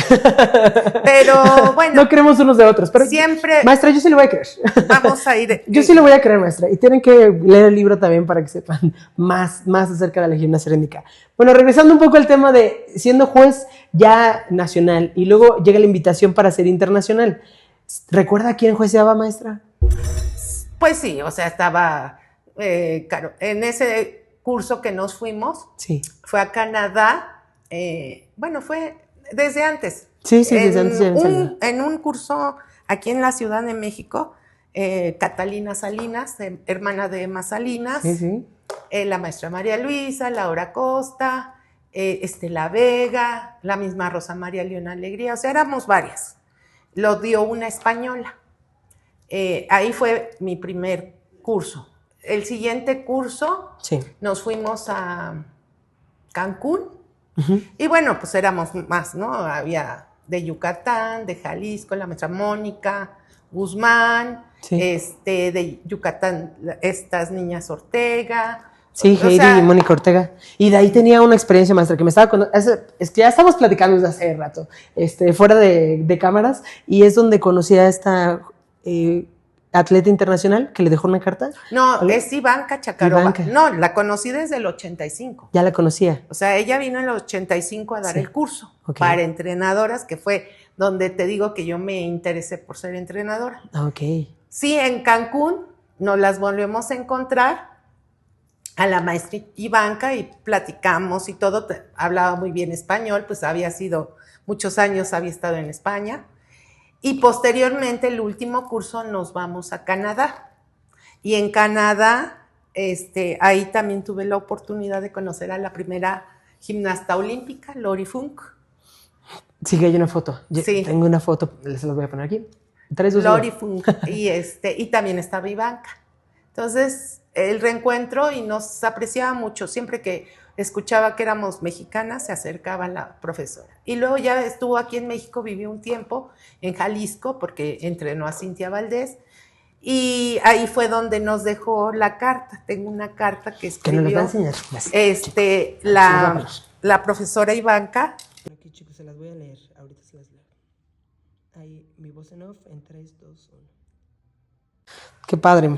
Pero bueno, no creemos unos de otros. Pero siempre maestra, yo sí le voy a creer. vamos a ir. Yo sí le voy a creer, maestra. Y tienen que leer el libro también para que sepan más acerca de la gimnasia rítmica. Bueno, regresando un poco al tema de siendo juez ya nacional y luego llega la invitación para ser internacional. ¿Recuerda a quién jueceaba, maestra? Pues sí, o sea, estaba claro, en ese curso que nos fuimos, Sí. fue a Canadá, bueno, fue desde antes. Sí, desde antes ya habían salido. En un curso aquí en la Ciudad de México, Catalina Salinas, hermana de Emma Salinas, Sí. La maestra María Luisa, Laura Costa, Estela Vega, la misma Rosa María León Alegría, o sea, éramos varias. Lo dio una española. Ahí fue mi primer curso. El siguiente curso Sí. nos fuimos a Cancún. Uh-huh. Y bueno, pues éramos más, ¿no? Había de Yucatán, de Jalisco, la maestra Mónica Guzmán, Sí. de Yucatán, estas niñas Ortega. Sí, Heidi y Mónica Ortega. Y de ahí tenía una experiencia, maestra, que me estaba es que ya estamos platicando desde hace rato, fuera de cámaras, y es donde conocí a esta atleta internacional que le dejó una carta. No, ¿Algo? es Ivanka Chacarova. Ivanka. No, la conocí desde el 85. Ya la conocía. O sea, ella vino en el 85 a dar Sí. el curso Ok. para entrenadoras, que fue donde te digo que yo me interesé por ser entrenadora. Ok. Sí, en Cancún nos las volvemos a encontrar a la maestra Ivanka y platicamos y todo. Hablaba muy bien español, pues había sido muchos años, había estado en España. Y posteriormente, el último curso, nos vamos a Canadá. Y en Canadá, ahí también tuve la oportunidad de conocer a la primera gimnasta olímpica, Lori Funk. Sí, que hay una foto. Yo Sí. tengo una foto, les la voy a poner aquí. 3, 2, Lori Funk. Y también estaba Ivanka. Entonces, el reencuentro, y nos apreciaba mucho. Siempre que escuchaba que éramos mexicanas, se acercaba la profesora. Y luego ya estuvo aquí en México, vivió un tiempo en Jalisco, porque entrenó a Cintia Valdés. Y ahí fue donde nos dejó la carta. Tengo una carta que que nos escribió la va a enseñar. la profesora Ivanka. Aquí, chicos, se las voy a leer. Ahorita se las leo. Ahí, mi voz en off en 3, 2, 1. Qué padre.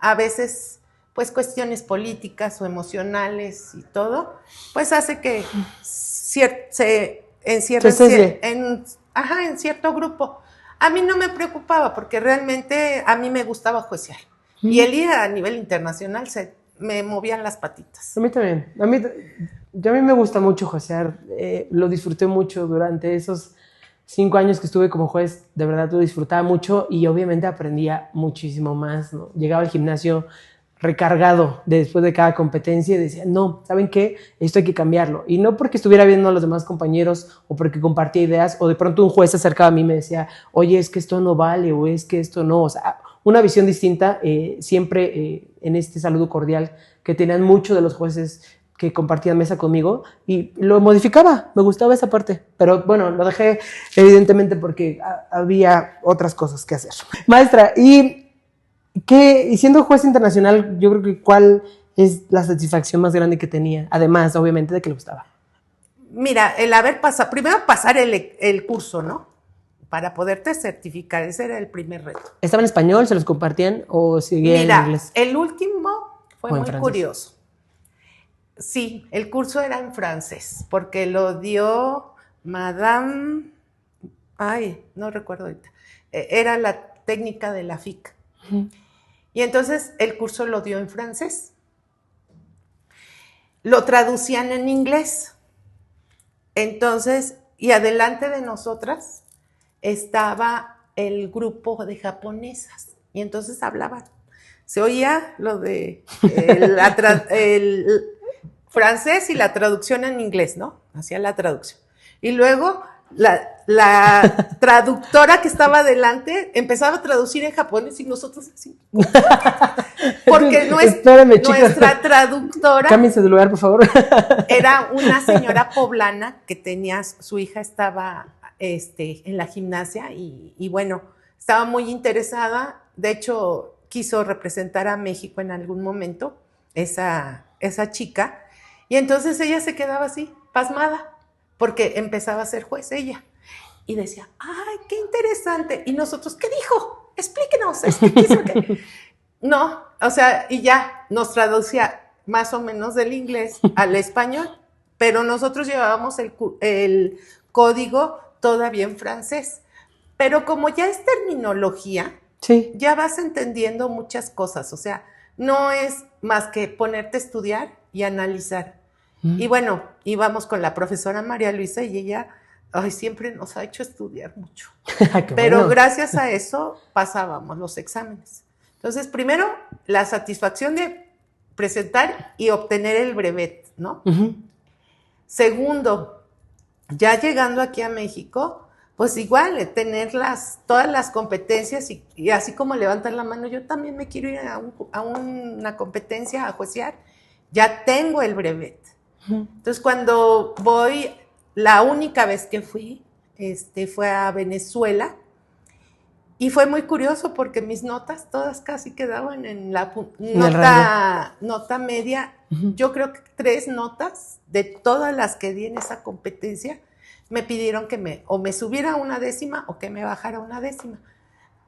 A veces, pues, cuestiones políticas o emocionales y todo, pues hace que se encierren en cierto grupo. A mí no me preocupaba porque realmente a mí me gustaba juecear. Y el ir a nivel internacional me movían las patitas. A mí también. A mí me gusta mucho juecear. Lo disfruté mucho durante esos 5 años que estuve como juez, de verdad lo disfrutaba mucho y obviamente aprendía muchísimo más, ¿no? Llegaba al gimnasio recargado después de cada competencia y decía, no, ¿saben qué? Esto hay que cambiarlo. Y no porque estuviera viendo a los demás compañeros o porque compartía ideas o de pronto un juez se acercaba a mí y me decía, oye, es que esto no vale o es que esto no. O sea, una visión distinta, siempre en este saludo cordial que tenían muchos de los jueces que compartían mesa conmigo y lo modificaba, me gustaba esa parte, pero bueno, lo dejé evidentemente porque había otras cosas que hacer. Maestra, y siendo juez internacional, yo creo que ¿cuál es la satisfacción más grande que tenía? Además, obviamente, de que le gustaba. Mira, el haber pasado, primero pasar el curso, ¿no? Para poderte certificar, ese era el primer reto. ¿Estaba en español, se los compartían o seguía en inglés? Mira, el último fue muy francés. curioso. Sí, el curso era en francés, porque lo dio Madame, no recuerdo ahorita, era la técnica de la FIC. Y entonces el curso lo dio en francés. Lo traducían en inglés. Entonces, y adelante de nosotras estaba el grupo de japonesas. Y entonces hablaban. Se oía lo de el francés y la traducción en inglés, ¿no? Hacía la traducción. Y luego la traductora que estaba adelante empezaba a traducir en japonés y nosotros así. Porque nuestra traductora... Cámbiense de lugar, por favor. Era una señora poblana que tenía, su hija estaba en la gimnasia y bueno, estaba muy interesada. De hecho, quiso representar a México en algún momento, esa chica. Y entonces ella se quedaba así, pasmada, porque empezaba a ser juez ella. Y decía, ¡ay, qué interesante! Y nosotros, ¿qué dijo? Explíquenos, ¿qué? No, o sea, y ya nos traducía más o menos del inglés al español, pero nosotros llevábamos el código todavía en francés. Pero como ya es terminología, sí, ya vas entendiendo muchas cosas, o sea, no es más que ponerte a estudiar y analizar. Y bueno, íbamos con la profesora María Luisa y ella siempre nos ha hecho estudiar mucho. Pero bueno, gracias a eso pasábamos los exámenes. Entonces, primero, la satisfacción de presentar y obtener el brevet, ¿no? Segundo, ya llegando aquí a México, pues igual, tener todas las competencias y así como levantar la mano, yo también me quiero ir a una competencia a juecear, ya tengo el brevet. Entonces, cuando voy, la única vez que fui, fue a Venezuela y fue muy curioso porque mis notas todas casi quedaban en la nota media. Yo creo que 3 notas de todas las que di en esa competencia me pidieron que me subiera una décima o que me bajara una décima.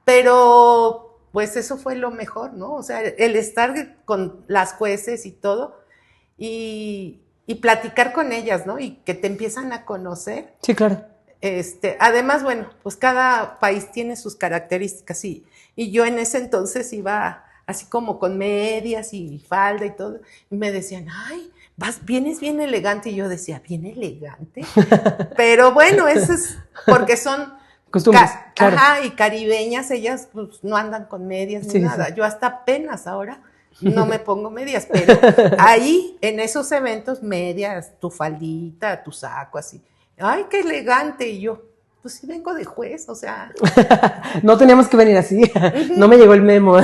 Pero pues eso fue lo mejor, ¿no? O sea, el estar con las jueces y todo y platicar con ellas, ¿no? Y que te empiezan a conocer. Sí, claro. Además, bueno, pues cada país tiene sus características y yo en ese entonces iba así como con medias y falda y todo, y me decían, ay, vienes bien elegante, y yo decía, ¿bien elegante? Pero bueno, eso es porque son costumbres, claro. Ajá, y caribeñas, ellas pues no andan con medias ni nada, yo hasta apenas ahora no me pongo medias, pero ahí en esos eventos medias, tu faldita, tu saco, así. Ay, qué elegante. Y yo, pues sí vengo de juez, o sea. No teníamos que venir así. No me llegó el memo,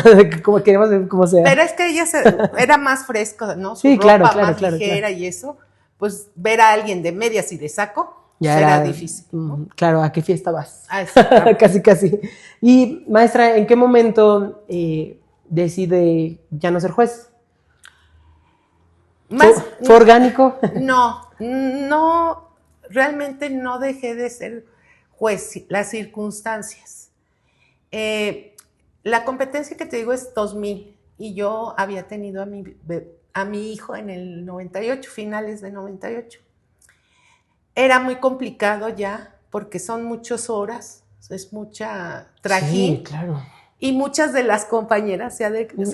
como queremos ver cómo sea. Pero es que ella era más fresca, ¿no? Su sí, ropa claro, más ligera y eso. Pues ver a alguien de medias y de saco ya era difícil, ¿no? Claro, ¿a qué fiesta vas? Casi. Y, maestra, ¿en qué momento decide ya no ser juez? ¿Fue orgánico? No, realmente no dejé de ser juez, las circunstancias. La competencia que te digo es 2000 y yo había tenido a mi hijo en el 98, finales de 98. Era muy complicado ya porque son muchas horas, es mucha trajín. Sí, claro. Y muchas de las compañeras se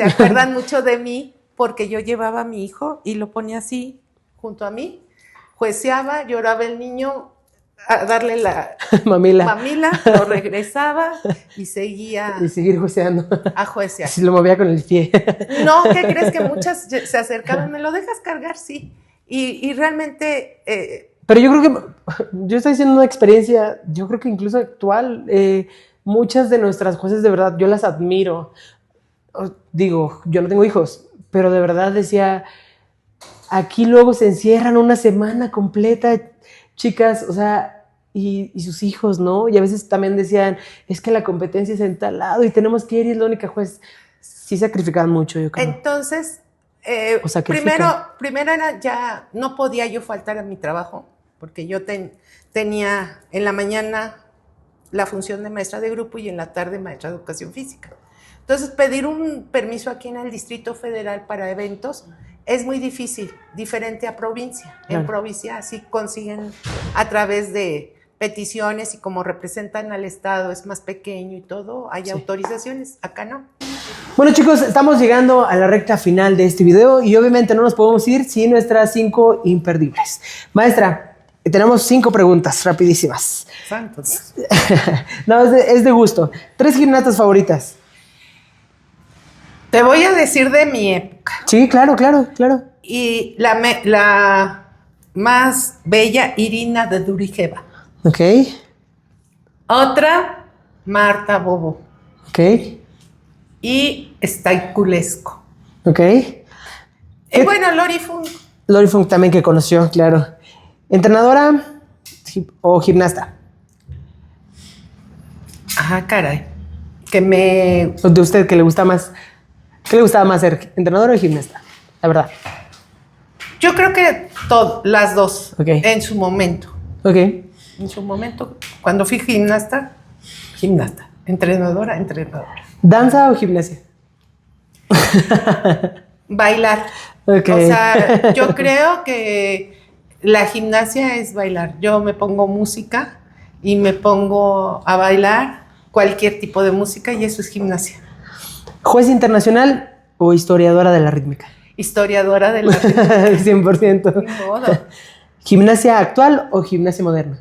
acuerdan mucho de mí porque yo llevaba a mi hijo y lo ponía así junto a mí, jueceaba, lloraba el niño, a darle la Mamila. mamila, lo regresaba y seguía Y seguir jueceando. a juecear. Si lo movía con el pie. No, ¿qué crees? Que muchas se acercaban, ¿me lo dejas cargar? Sí. Y realmente... Pero yo creo que, yo estoy diciendo una experiencia, yo creo que incluso actual, muchas de nuestras jueces de verdad, yo las admiro. Digo, yo no tengo hijos, pero de verdad decía, aquí luego se encierran una semana completa, chicas, o sea, y sus hijos, ¿no? Y a veces también decían, es que la competencia es en tal lado y tenemos que ir y es la única juez. Sí sacrificaban mucho, yo creo. Entonces, O primero era ya, no podía yo faltar a mi trabajo, porque yo tenía en la mañana la función de maestra de grupo y en la tarde maestra de educación física. Entonces, pedir un permiso aquí en el Distrito Federal para eventos es muy difícil, diferente a provincia. Claro. En provincia sí consiguen a través de peticiones y como representan al Estado, es más pequeño y todo, hay autorizaciones, acá no. Bueno, chicos, estamos llegando a la recta final de este video y obviamente no nos podemos ir sin nuestras 5 imperdibles. Maestra, tenemos 5 preguntas rapidísimas. Santos. No, es de gusto. 3 gimnastas favoritas. Te voy a decir de mi época. Sí, claro. Y la más bella, Irina de Durijeva. Ok. Otra, Marta Bobo. Ok. Y Staikulescu. Ok. Y bueno, Lori Funk. Lori Funk también que conoció, claro. ¿Entrenadora o gimnasta? Ajá, caray. Que me... ¿De usted qué le gusta más? ¿Qué le gustaba más ser, entrenadora o gimnasta? La verdad. Yo creo que las dos. Ok. En su momento. Ok. En su momento, cuando fui gimnasta. Entrenadora. ¿Danza o gimnasia? Bailar. Ok. O sea, yo creo que la gimnasia es bailar. Yo me pongo música y me pongo a bailar cualquier tipo de música y eso es gimnasia. ¿Juez internacional o historiadora de la rítmica? Historiadora de la rítmica. 100%. Ni modo. ¿Gimnasia actual o gimnasia moderna?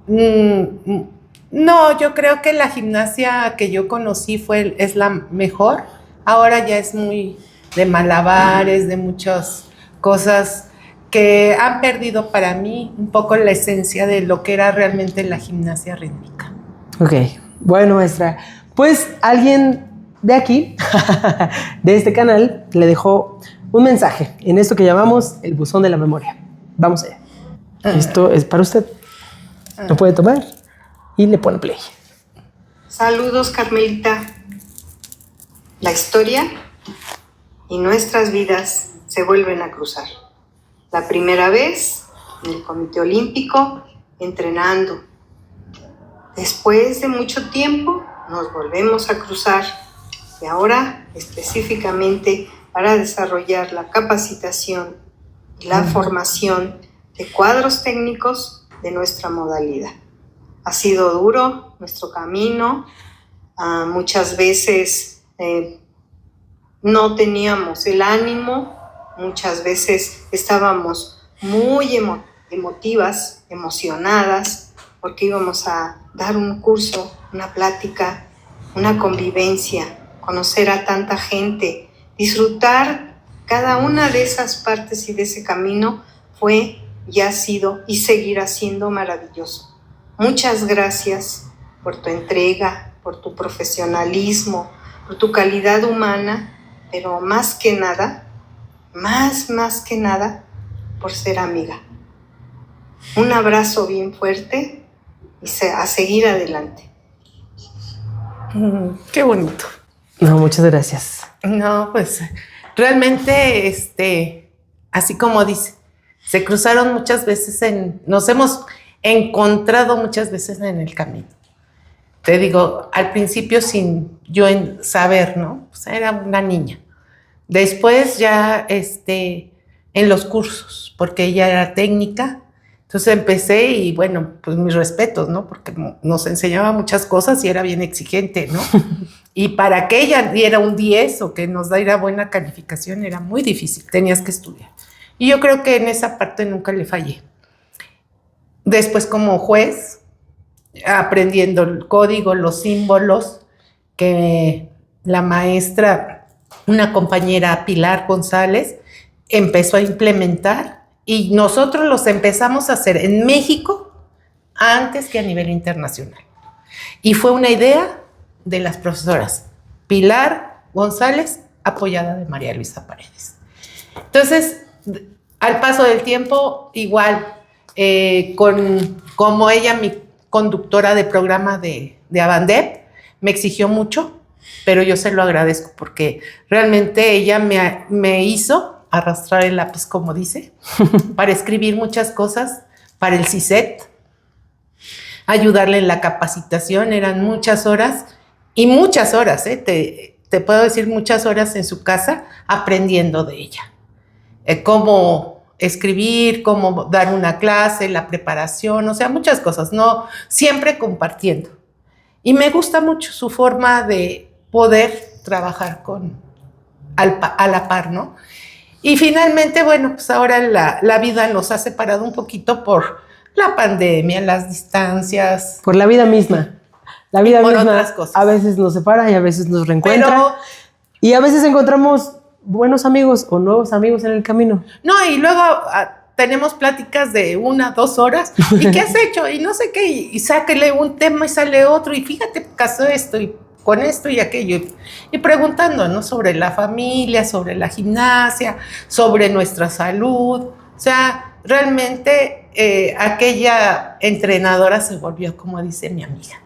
No, yo creo que la gimnasia que yo conocí es la mejor. Ahora ya es muy de malabares, de muchas cosas que han perdido para mí un poco la esencia de lo que era realmente la gimnasia rítmica. Ok, bueno, maestra. Pues alguien de aquí, de este canal, le dejó un mensaje en esto que llamamos el buzón de la memoria. Vamos allá. Esto es para usted. Lo puede tomar y le pone play. Saludos, Carmelita. La historia y nuestras vidas se vuelven a cruzar. La primera vez en el Comité Olímpico, entrenando. Después de mucho tiempo, nos volvemos a cruzar. Y ahora, específicamente, para desarrollar la capacitación y la formación de cuadros técnicos de nuestra modalidad. Ha sido duro nuestro camino. Muchas veces no teníamos el ánimo, muchas veces estábamos muy emotivas, emocionadas, porque íbamos a dar un curso, una plática, una convivencia, conocer a tanta gente, disfrutar cada una de esas partes y de ese camino fue y ha sido y seguirá siendo maravilloso. Muchas gracias por tu entrega, por tu profesionalismo, por tu calidad humana, pero más que nada, más que nada, por ser amiga. Un abrazo bien fuerte y a seguir adelante. Qué bonito. No, muchas gracias. No, pues realmente, así como dice, se cruzaron muchas veces nos hemos encontrado muchas veces en el camino. Te digo, al principio sin yo saber, ¿no? Pues era una niña. Después ya en los cursos, porque ella era técnica. Entonces empecé y bueno, pues mis respetos, ¿no? Porque nos enseñaba muchas cosas y era bien exigente, ¿no? Y para que ella diera un 10 o que nos diera buena calificación era muy difícil, tenías que estudiar. Y yo creo que en esa parte nunca le fallé. después como juez, aprendiendo el código, los símbolos, que la maestra, una compañera, Pilar González, empezó a implementar y nosotros los empezamos a hacer en México antes que a nivel internacional. Y fue una idea de las profesoras Pilar González, apoyada de María Luisa Paredes. Entonces, al paso del tiempo, igual, como ella, mi conductora de programa de Abandep, me exigió mucho, pero yo se lo agradezco porque realmente ella me hizo arrastrar el lápiz, como dice, para escribir muchas cosas para el CISET, ayudarle en la capacitación. Eran muchas horas, y muchas horas, te puedo decir muchas horas en su casa aprendiendo de ella. Cómo escribir, cómo dar una clase, la preparación, o sea, muchas cosas, no siempre compartiendo. Y me gusta mucho su forma de poder trabajar a la par, ¿no? Y finalmente, bueno, pues ahora la vida nos ha separado un poquito por la pandemia, las distancias. Por la vida misma. La vida por misma otras cosas. A veces nos separa y a veces nos reencuentra. Pero, y a veces encontramos buenos amigos o nuevos amigos en el camino. no, y luego tenemos pláticas de 1, 2 horas. ¿Y qué has hecho? Y no sé qué. Y sáquele un tema y sale otro. Y fíjate, pasó esto y con esto y aquello. Y preguntando, ¿no? Sobre la familia, sobre la gimnasia, sobre nuestra salud. O sea, realmente aquella entrenadora se volvió, como dice mi amiga.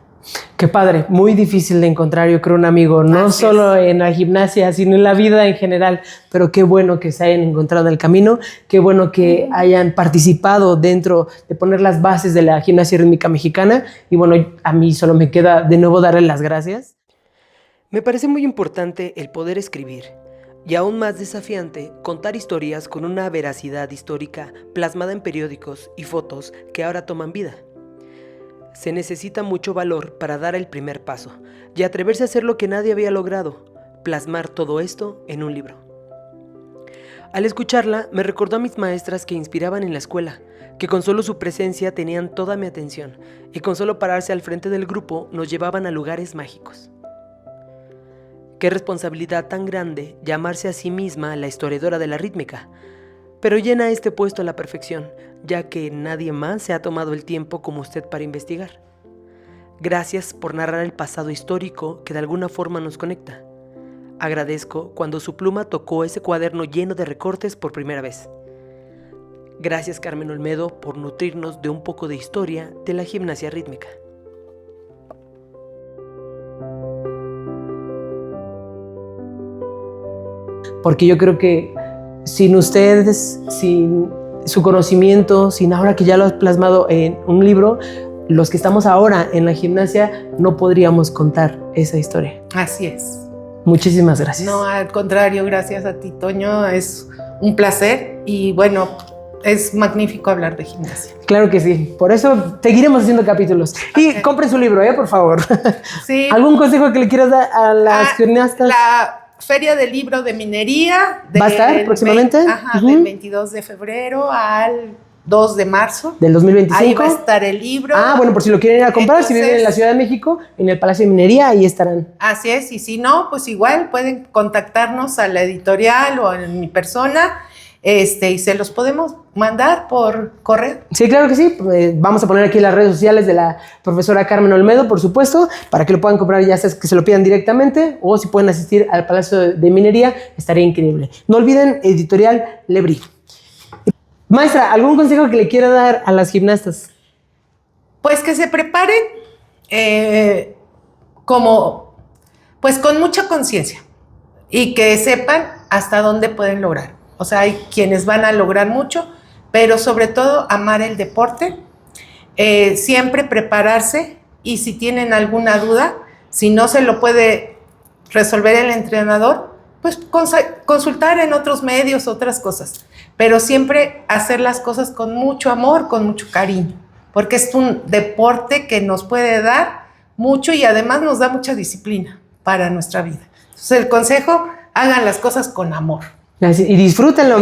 Qué padre, muy difícil de encontrar, yo creo, un amigo, no Así solo en la gimnasia, sino en la vida en general, pero qué bueno que se hayan encontrado en el camino, qué bueno que hayan participado dentro de poner las bases de la gimnasia rítmica mexicana, y bueno, a mí solo me queda de nuevo darle las gracias. Me parece muy importante el poder escribir, y aún más desafiante, contar historias con una veracidad histórica plasmada en periódicos y fotos que ahora toman vida. Se necesita mucho valor para dar el primer paso y atreverse a hacer lo que nadie había logrado, plasmar todo esto en un libro. Al escucharla, me recordó a mis maestras que inspiraban en la escuela, que con solo su presencia tenían toda mi atención y con solo pararse al frente del grupo nos llevaban a lugares mágicos. Qué responsabilidad tan grande llamarse a sí misma la historiadora de la rítmica, pero llena este puesto a la perfección, ya que nadie más se ha tomado el tiempo como usted para investigar. Gracias por narrar el pasado histórico que de alguna forma nos conecta. Agradezco cuando su pluma tocó ese cuaderno lleno de recortes por primera vez. Gracias, Carmen Olmedo, por nutrirnos de un poco de historia de la gimnasia rítmica. Porque yo creo que sin ustedes, sin su conocimiento, sin ahora que ya lo has plasmado en un libro, los que estamos ahora en la gimnasia no podríamos contar esa historia. Así es. Muchísimas gracias. No, al contrario, gracias a ti, Toño. Es un placer y bueno, es magnífico hablar de gimnasia. Claro que sí. Por eso seguiremos haciendo capítulos. Y compren su libro, por favor. Sí. ¿Algún consejo que le quieras dar a las gimnastas? La Feria del Libro de Minería. ¿Va a estar próximamente? Del 22 de febrero al 2 de marzo. Del 2025. Ahí va a estar el libro. Bueno, por si lo quieren ir a comprar, Entonces, si viven en la Ciudad de México, en el Palacio de Minería, ahí estarán. Así es, y si no, pues igual pueden contactarnos a la editorial o en mi persona, y se los podemos mandar por correo. Sí, claro que sí. Vamos a poner aquí las redes sociales de la profesora Carmen Olmedo, por supuesto, para que lo puedan comprar, ya sea que se lo pidan directamente o si pueden asistir al Palacio de Minería, estaría increíble. No olviden, editorial Lebrí. Maestra, ¿algún consejo que le quiera dar a las gimnastas? Pues que se preparen con mucha conciencia y que sepan hasta dónde pueden lograr. O sea, hay quienes van a lograr mucho, pero sobre todo amar el deporte, siempre prepararse y si tienen alguna duda, si no se lo puede resolver el entrenador, pues consultar en otros medios, otras cosas, pero siempre hacer las cosas con mucho amor, con mucho cariño, porque es un deporte que nos puede dar mucho y además nos da mucha disciplina para nuestra vida. Entonces el consejo, hagan las cosas con amor. Y disfrútenlo.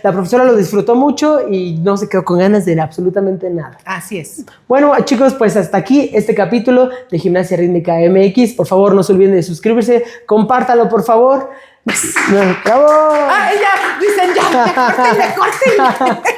La profesora lo disfrutó mucho y no se quedó con ganas de absolutamente nada. Así es. Bueno, chicos, pues hasta aquí este capítulo de Gimnasia Rítmica MX. Por favor, no se olviden de suscribirse. Compártalo, por favor. ¡Bravo! ¡Ah, ya! Dicen ya, córtenle.